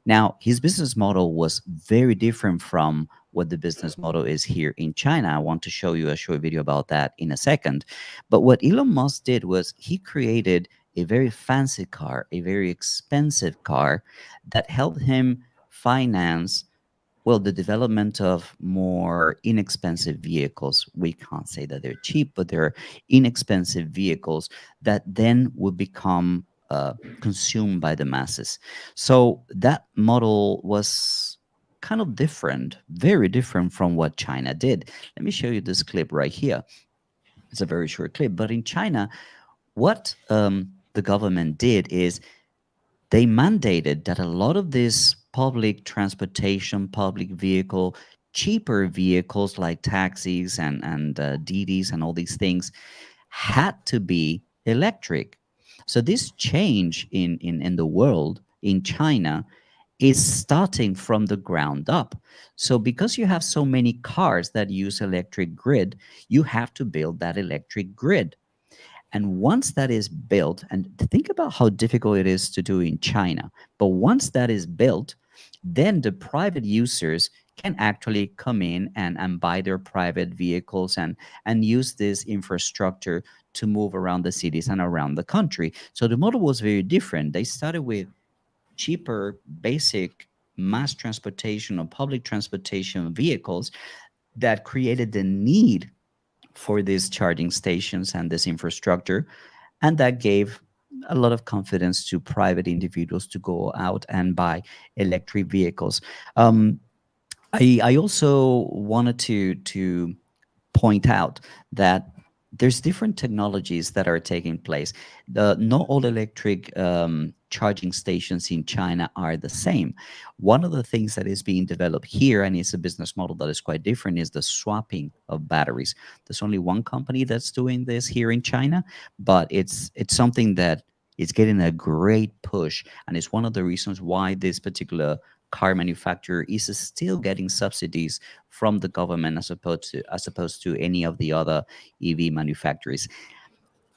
Now, his business model was very different from what the business model is here in China. I want to show you a short video about that in a second. But what Elon Musk did was he created a very fancy car, a very expensive car that helped him finance, well, the development of more inexpensive vehicles. We can't say that they're cheap, but they're inexpensive vehicles that then would become consumed by the masses. So that model was kind of different, very different from what China did. Let me show you this clip right here. It's a very short clip, but in China, what the government did is they mandated that a lot of this public transportation, public vehicle, cheaper vehicles like taxis and DDs and all these things had to be electric. So this change in the world, in China, is starting from the ground up. So because you have so many cars that use electric grid, you have to build that electric grid. And once that is built, and think about how difficult it is to do in China, but once that is built, then the private users can actually come in and buy their private vehicles and use this infrastructure to move around the cities and around the country. So the model was very different. They started with cheaper, basic mass transportation or public transportation vehicles that created the need for these charging stations and this infrastructure. And that gave a lot of confidence to private individuals to go out and buy electric vehicles. Um, I also wanted to point out that there's different technologies that are taking place. Not all electric charging stations in China are the same. One of the things that is being developed here, and it's a business model that is quite different, is the swapping of batteries. There's only one company that's doing this here in China, but it's something that is getting a great push, and it's one of the reasons why this particular car manufacturer is still getting subsidies from the government as opposed to any of the other EV manufacturers.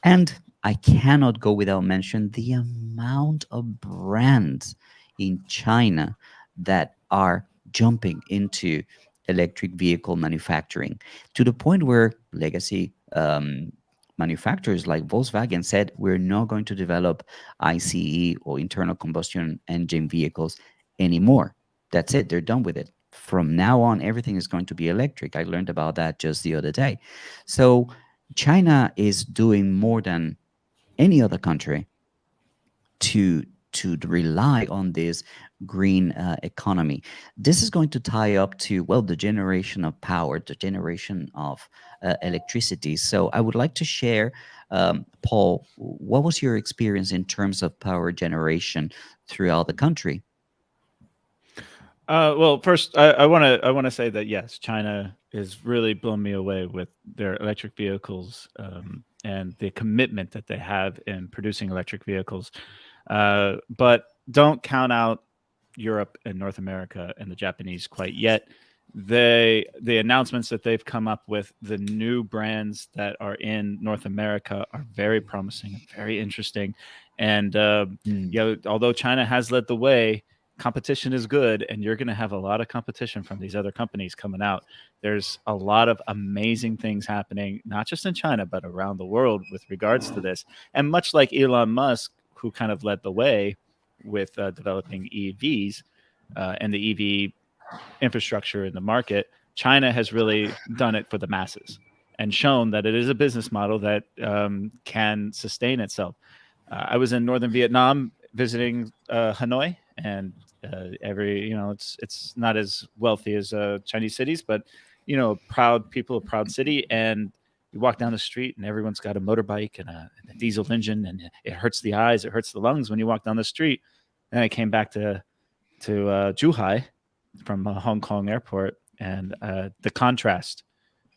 And I cannot go without mention the amount of brands in China that are jumping into electric vehicle manufacturing to the point where legacy manufacturers like Volkswagen said, we're not going to develop ICE or internal combustion engine vehicles anymore. That's it, they're done with it. From now on, everything is going to be electric. I learned about that just the other day. So China is doing more than any other country to rely on this green economy. This is going to tie up to, well, the generation of power, the generation of electricity. So I would like to share, Paul, what was your experience in terms of power generation throughout the country? Well, first, I want to say that yes, China is really blown me away with their electric vehicles, and the commitment that they have in producing electric vehicles. But don't count out Europe and North America and the Japanese quite yet. The announcements that they've come up with, the new brands that are in North America, are very promising and very interesting. And although China has led the way, competition is good, and you're going to have a lot of competition from these other companies coming out. There's a lot of amazing things happening, not just in China, but around the world with regards to this. And much like Elon Musk, who kind of led the way with developing EVs and the EV infrastructure in the market, China has really done it for the masses and shown that it is a business model that can sustain itself. I was in northern Vietnam visiting Hanoi, and it's not as wealthy as Chinese cities, but proud people, a proud city. And you walk down the street and everyone's got a motorbike and a diesel engine, and it hurts the eyes, it hurts the lungs when you walk down the street. And I came back to Zhuhai from Hong Kong airport, and the contrast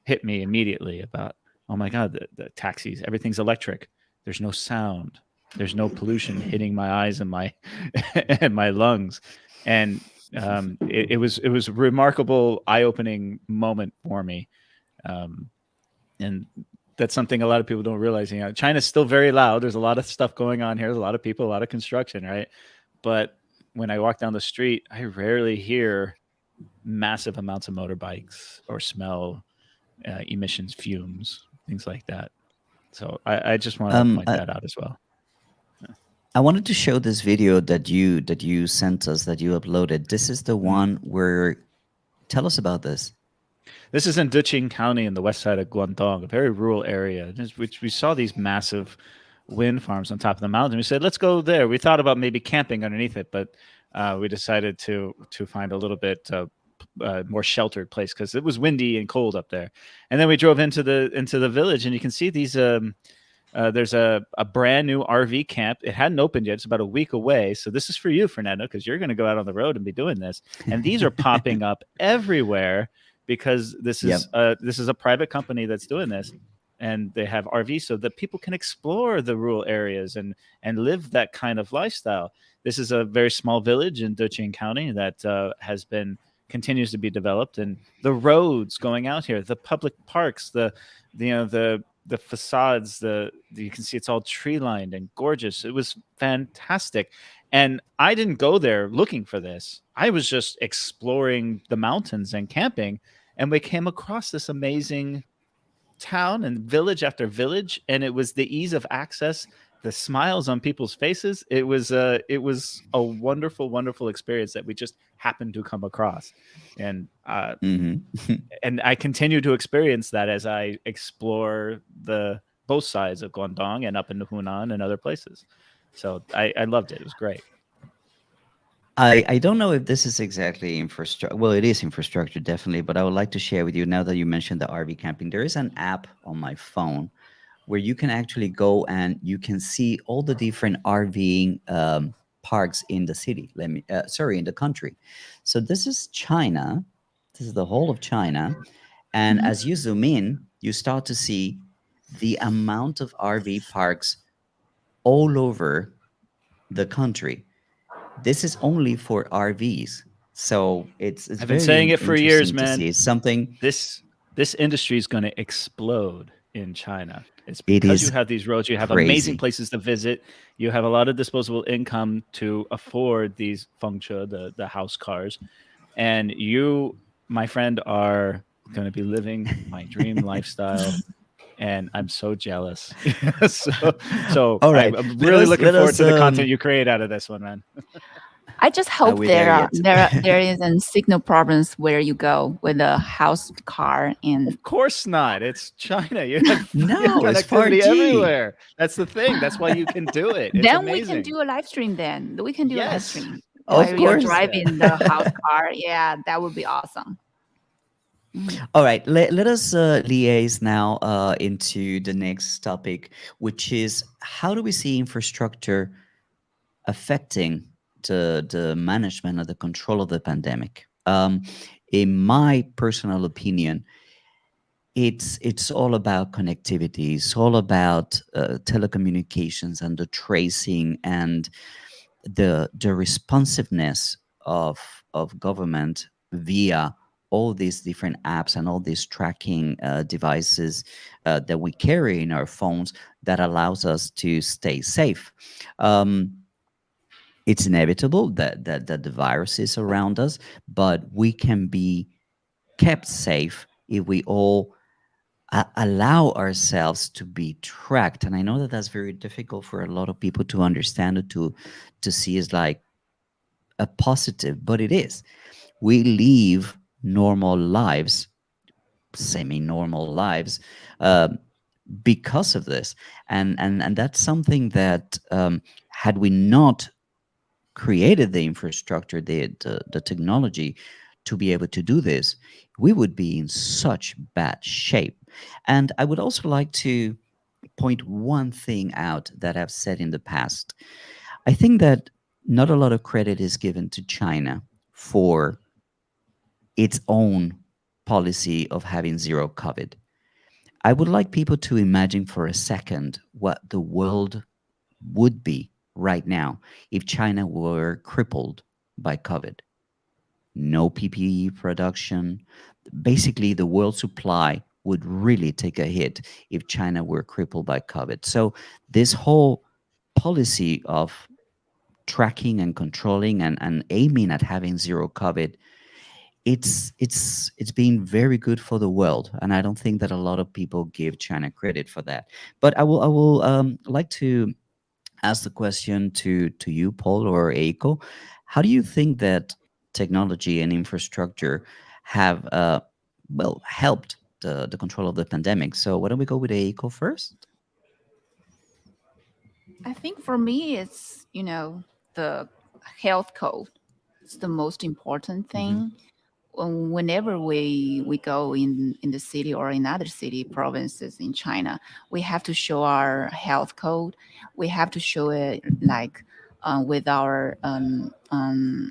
hit me immediately about, oh my God, the taxis, everything's electric. There's no sound. There's no pollution hitting my eyes and my and my lungs. And it was a remarkable, eye-opening moment for me. And that's something a lot of people don't realize. China's still very loud. There's a lot of stuff going on here. There's a lot of people, a lot of construction, right? But when I walk down the street, I rarely hear massive amounts of motorbikes or smell emissions, fumes, things like that. So I just want to point that out as well. I wanted to show this video that you sent us, that you uploaded. This is the one where, tell us about this. This is in Duqing County in the west side of Guangdong, a very rural area, which we saw these massive wind farms on top of the mountain. We said, let's go there. We thought about maybe camping underneath it, but we decided to find a little bit more sheltered place because it was windy and cold up there. And then we drove into the village, and you can see these. There's a brand new RV camp. It hadn't opened yet. It's about a week away. So this is for you, Fernando, because you're going to go out on the road and be doing this. And these are popping up everywhere because this is a private company that's doing this, and they have RVs so that people can explore the rural areas and live that kind of lifestyle. This is a very small village in Duqing County that continues to be developed, and the roads going out here, the public parks, the facades, you can see it's all tree lined and gorgeous. It was fantastic. And I didn't go there looking for this. I was just exploring the mountains and camping, and we came across this amazing town and village after village, and it was the ease of access, the smiles on people's faces. It was a wonderful, wonderful experience that we just happened to come across. And and I continue to experience that as I explore both sides of Guangdong and up into Hunan and other places. So I loved it. It was great. I don't know if this is exactly infrastructure. Well, it is infrastructure, definitely. But I would like to share with you, now that you mentioned the RV camping, there is an app on my phone where you can actually go and you can see all the different RVing parks in the city. In the country. So this is China. This is the whole of China. And as you zoom in, you start to see the amount of RV parks all over the country. This is only for RVs. So it's I've been saying it for years, man. It's something. This industry is going to explode in China. It's because you have these roads, you have amazing places to visit, you have a lot of disposable income to afford these fengche, the house cars, and you, my friend, are going to be living my dream lifestyle, and I'm so jealous. so all right, I'm really looking forward to the content you create out of this one, man. I just hope there isn't signal problems where you go with a house car. Of course not. It's China. You have it's connectivity everywhere. That's the thing. That's why you can do it. It's then amazing. we can do a live stream. Then we can do a live stream. Of while you're course. driving the house car. Yeah, that would be awesome. Mhm. All right, let us liaise now into the next topic, which is how do we see infrastructure affecting the management or the control of the pandemic? In my personal opinion, it's all about connectivity. It's all about telecommunications and the tracing and the responsiveness of government via all these different apps and all these tracking devices that we carry in our phones that allows us to stay safe. Um, it's inevitable that the virus is around us, but we can be kept safe if we all allow ourselves to be tracked. And I know that that's very difficult for a lot of people to understand or to see as like a positive, but it is. We live normal lives, semi-normal lives, because of this, and that's something that had we not created the infrastructure, the technology to be able to do this, we would be in such bad shape. And I would also like to point one thing out that I've said in the past. I think that not a lot of credit is given to China for its own policy of having zero COVID. I would like people to imagine for a second what the world would be right now if China were crippled by COVID. No PPE production. Basically, the world supply would really take a hit if China were crippled by COVID. So, this whole policy of tracking and controlling and aiming at having zero COVID, it's been very good for the world, and I don't think that a lot of people give China credit for that. But I will like to ask the question to you, Paul or Eiko. How do you think that technology and infrastructure have helped the control of the pandemic? So why don't we go with Eiko first? I think for me, it's, the health code. It's the most important Hmm. thing. Whenever we go in the city or in other city provinces in China, we have to show our health code. We have to show it like with our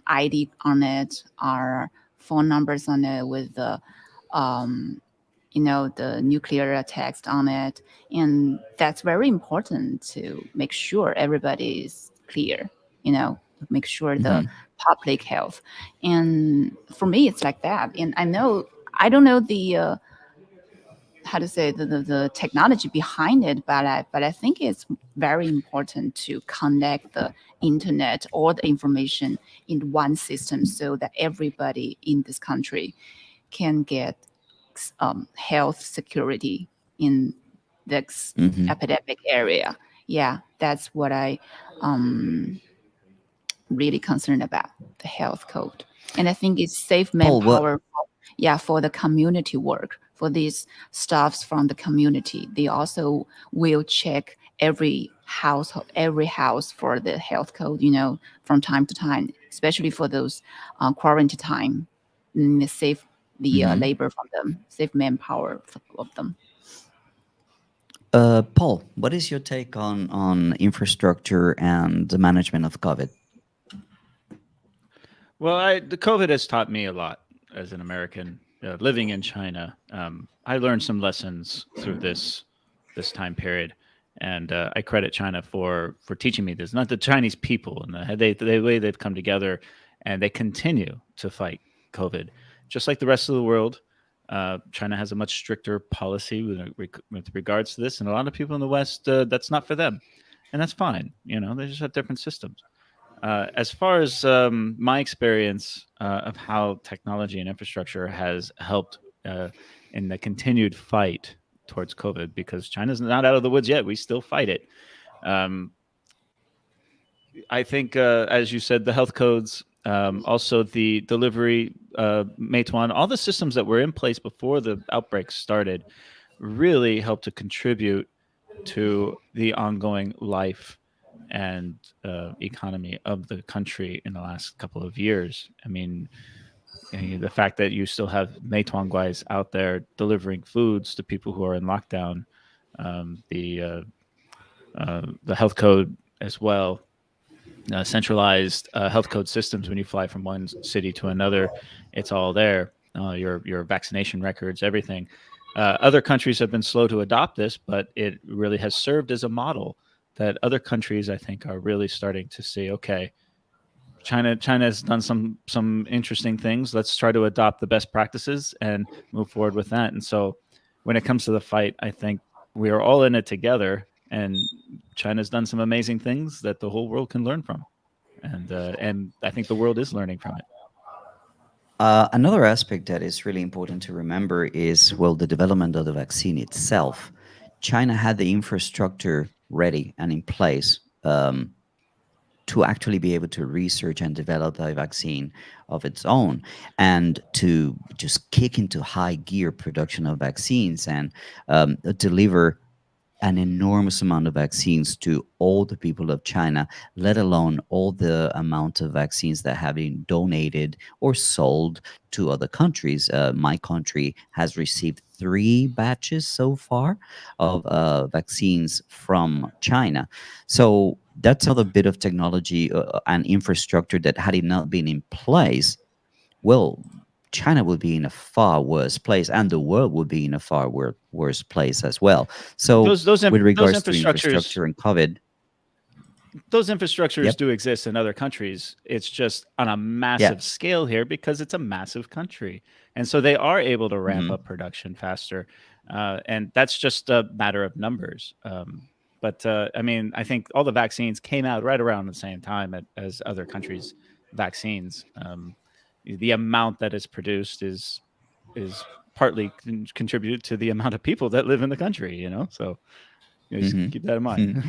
ID on it, our phone numbers on it, with the um, the nuclear text on it, and that's very important to make sure everybody is clear. Make sure the Hmm. public health. And for me, it's like that. And I don't know the how to say the technology behind it, but I think it's very important to connect the internet or the information in one system so that everybody in this country can get health security in this Hmm. epidemic area. Yeah, that's what I um, really concerned about, the health code. And I think it's safe Paul, what? manpower. Yeah, for the community work, for these staffs from the community, they also will check every house for the health code, from time to time, especially for those quarantine time, save the Hmm. labor from them, save manpower of them. Paul, what is your take on infrastructure and the management of COVID? Well, the COVID has taught me a lot as an American living in China. I learned some lessons through this time period, and I credit China for teaching me this. Not the Chinese people and the way they've come together, and they continue to fight COVID, just like the rest of the world. China has a much stricter policy with regards to this, and a lot of people in the West, that's not for them, and that's fine. They just have different systems. As far as my experience of how technology and infrastructure has helped in the continued fight towards COVID, because China's not out of the woods yet, we still fight it. Um, I think, as you said, the health codes, also the delivery, Meituan, all the systems that were in place before the outbreak started really helped to contribute to the ongoing life and economy of the country in the last couple of years. I mean, the fact that you still have Meituan out there delivering foods to people who are in lockdown, um, the uh, the health code as well, centralized health code systems when you fly from one city to another, it's all there. Your vaccination records, everything. Other countries have been slow to adopt this, but it really has served as a model that other countries, I think, are really starting to see. Okay, China has done some interesting things. Let's try to adopt the best practices and move forward with that. And so, when it comes to the fight, I think we are all in it together, and China's done some amazing things that the whole world can learn from, and I think the world is learning from it. Another aspect that is really important to remember is, well, the development of the vaccine itself. China had the infrastructure ready and in place to actually be able to research and develop a vaccine of its own, and to just kick into high gear production of vaccines and deliver an enormous amount of vaccines to all the people of China, let alone all the amount of vaccines that have been donated or sold to other countries. My country has received 3 batches so far of vaccines from China. So that's another bit of technology and infrastructure that, had it not been in place, well, China would be in a far worse place, and the world would be in a far worse place as well. So, with Those regards to infrastructures infrastructure and COVID, those infrastructures yep, do exist in other countries. It's just on a yeah, massive scale here because it's a massive country, and so they are able to ramp hmm up production faster, and that's just a matter of numbers. But I mean, I think all the vaccines came out right around the same time as other countries' vaccines. The amount that is produced is partly contributed to the amount of people that live in the country. So just keep that in mind. hmm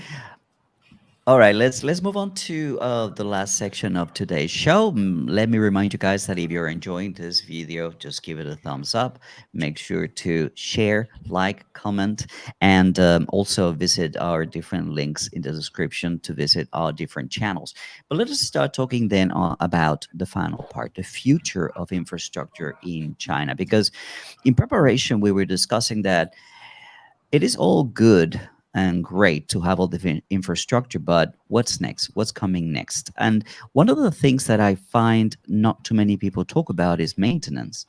All right, let's move on to the last section of today's show. Let me remind you guys that if you're enjoying this video, just give it a thumbs up. Make sure to share, like, comment, and also visit our different links in the description to visit our different channels. But let us start talking then about the final part, the future of infrastructure in China. Because in preparation, we were discussing that it is all good and great to have all the infrastructure, but what's next? What's coming next? And one of the things that I find not too many people talk about is maintenance.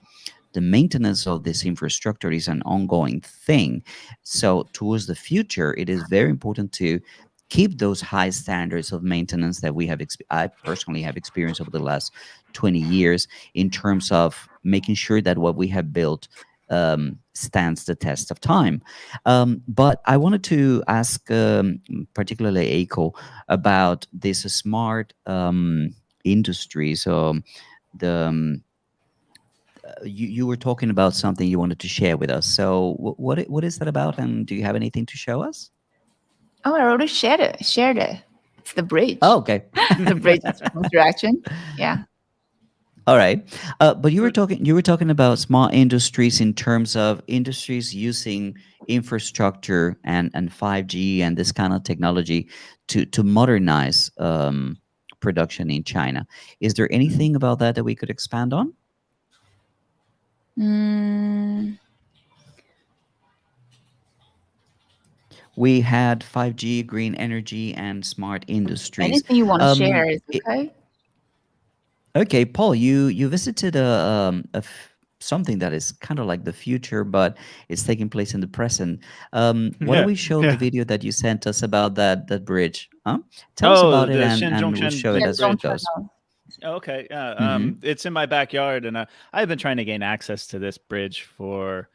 The maintenance of this infrastructure is an ongoing thing. So, towards the future, it is very important to keep those high standards of maintenance that we have. I personally have experienced over the last 20 years in terms of making sure that what we have built stands the test of time. But I wanted to ask, particularly Eiko, about this smart industry. So the you were talking about something you wanted to share with us. So what is that about, and do you have anything to show us? Oh, I already shared it. Shared it. It's the bridge. Oh, okay. The bridge construction. Yeah. All right. But you were So talking about smart industries in terms of industries using infrastructure and 5G and this kind of technology to modernize production in China. Is there anything about that we could expand on? Mm, We had 5G, green energy, and smart industries. anything you want to share Um, is i- okay. okay, Paul, you visited something that is kind of like the future, but it's taking place in the present. Why don't yeah, we show the yeah. video that you sent us about that bridge? Huh? Tell us Oh, about it, the and we'll Shenzhongchen show it Yeah, as bridge. it don't goes. channel. Oh, okay. Yeah. Mm-hmm. It's in my backyard, and I've been trying to gain access to this bridge for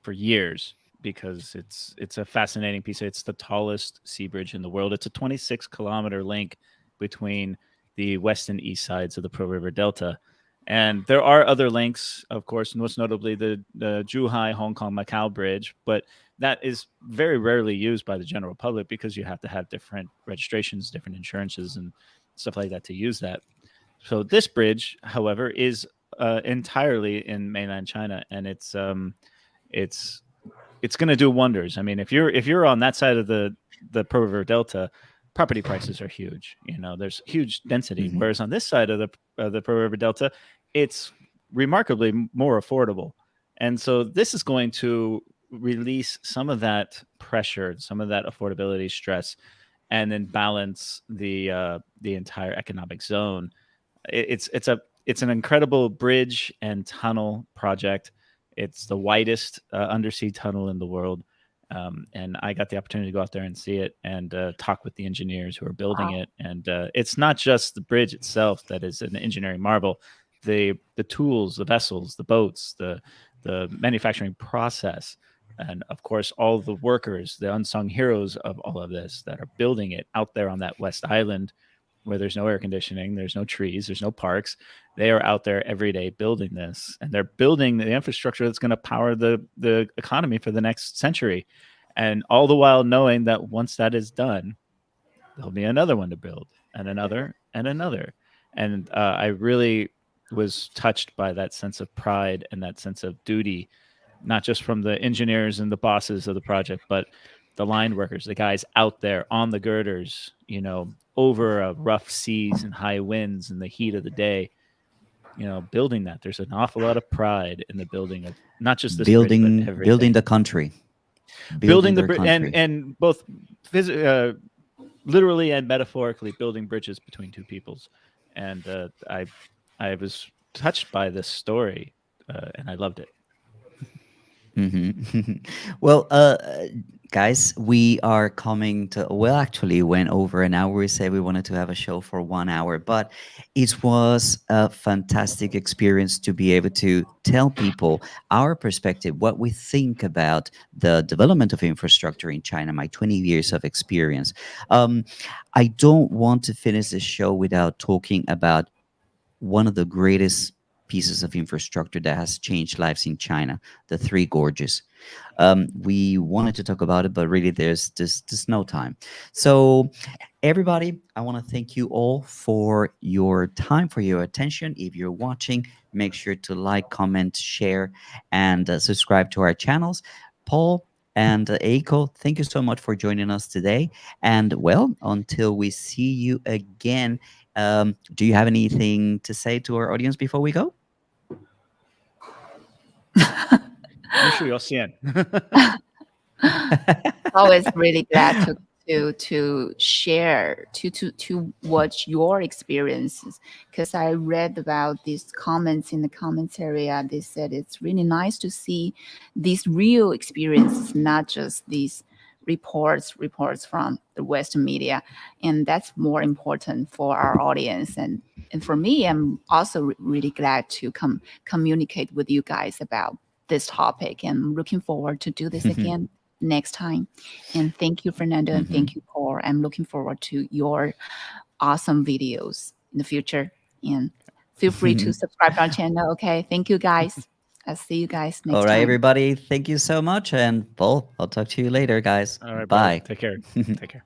years because it's a fascinating piece. It's the tallest sea bridge in the world. It's a 26-kilometer link between the west and east sides of the Pearl River Delta. And there are other links, of course, most notably the Zhuhai Hong Kong Macau bridge, but that is very rarely used by the general public because you have to have different registrations, different insurances, and stuff like that to use that. So this bridge, however, is entirely in mainland China, and it's it's going to do wonders. I mean, if you're on that side of the Pearl River Delta, property prices are huge. There's huge density. Whereas on this side of the Pearl River Delta, it's remarkably more affordable. And so this is going to release some of that pressure, some of that affordability stress, and then balance the entire economic zone. It's an incredible bridge and tunnel project. It's the widest undersea tunnel in the world. And I got the opportunity to go out there and see it and talk with the engineers who are building it. And it's not just the bridge itself that is an engineering marvel. The tools, the vessels, the boats, the manufacturing process, and of course all the workers, the unsung heroes of all of this that are building it out there on that West Island, where there's no air conditioning, there's no trees, there's no parks. They are out there every day building this, and they're building the infrastructure that's going to power the economy for the next century. And all the while knowing that once that is done, there'll be another one to build, and another, and another. And I really was touched by that sense of pride and that sense of duty, not just from the engineers and the bosses of the project, but the line workers, the guys out there on the girders, over rough seas and high winds and the heat of the day, building that. There's an awful lot of pride in the building of not just this bridge, but everything. Building the country. Building the bridge, and both literally and metaphorically building bridges between two peoples. And I was touched by this story, and I loved it. Well, guys, we are coming to, well, actually went over an hour. We said we wanted to have a show for 1 hour, but it was a fantastic experience to be able to tell people our perspective, what we think about the development of infrastructure in China, my 20 years of experience. I don't want to finish this show without talking about one of the greatest pieces of infrastructure that has changed lives in China, the Three Gorges. We wanted to talk about it, but really there's no time. So everybody, I want to thank you all for your time, for your attention. If you're watching, make sure to like, comment, share, and subscribe to our channels. Paul and Eiko, thank you so much for joining us today. And well, until we see you again, do you have anything to say to our audience before we go? Always really glad to share, to watch your experiences, because I read about these comments in the comments area. They said it's really nice to see these real experiences, not just these reports from the Western media, and that's more important for our audience. And for me, I'm also really glad to communicate with you guys about this topic, and looking forward to do this again next time. And thank you, Fernando, and thank you, Paul. I'm looking forward to your awesome videos in the future, and feel free to subscribe to our channel. Okay, thank you, guys. I'll see you guys next time. All right, everybody. Thank you so much. And Paul, I'll talk to you later, guys. All right, bye. Take care. Take care.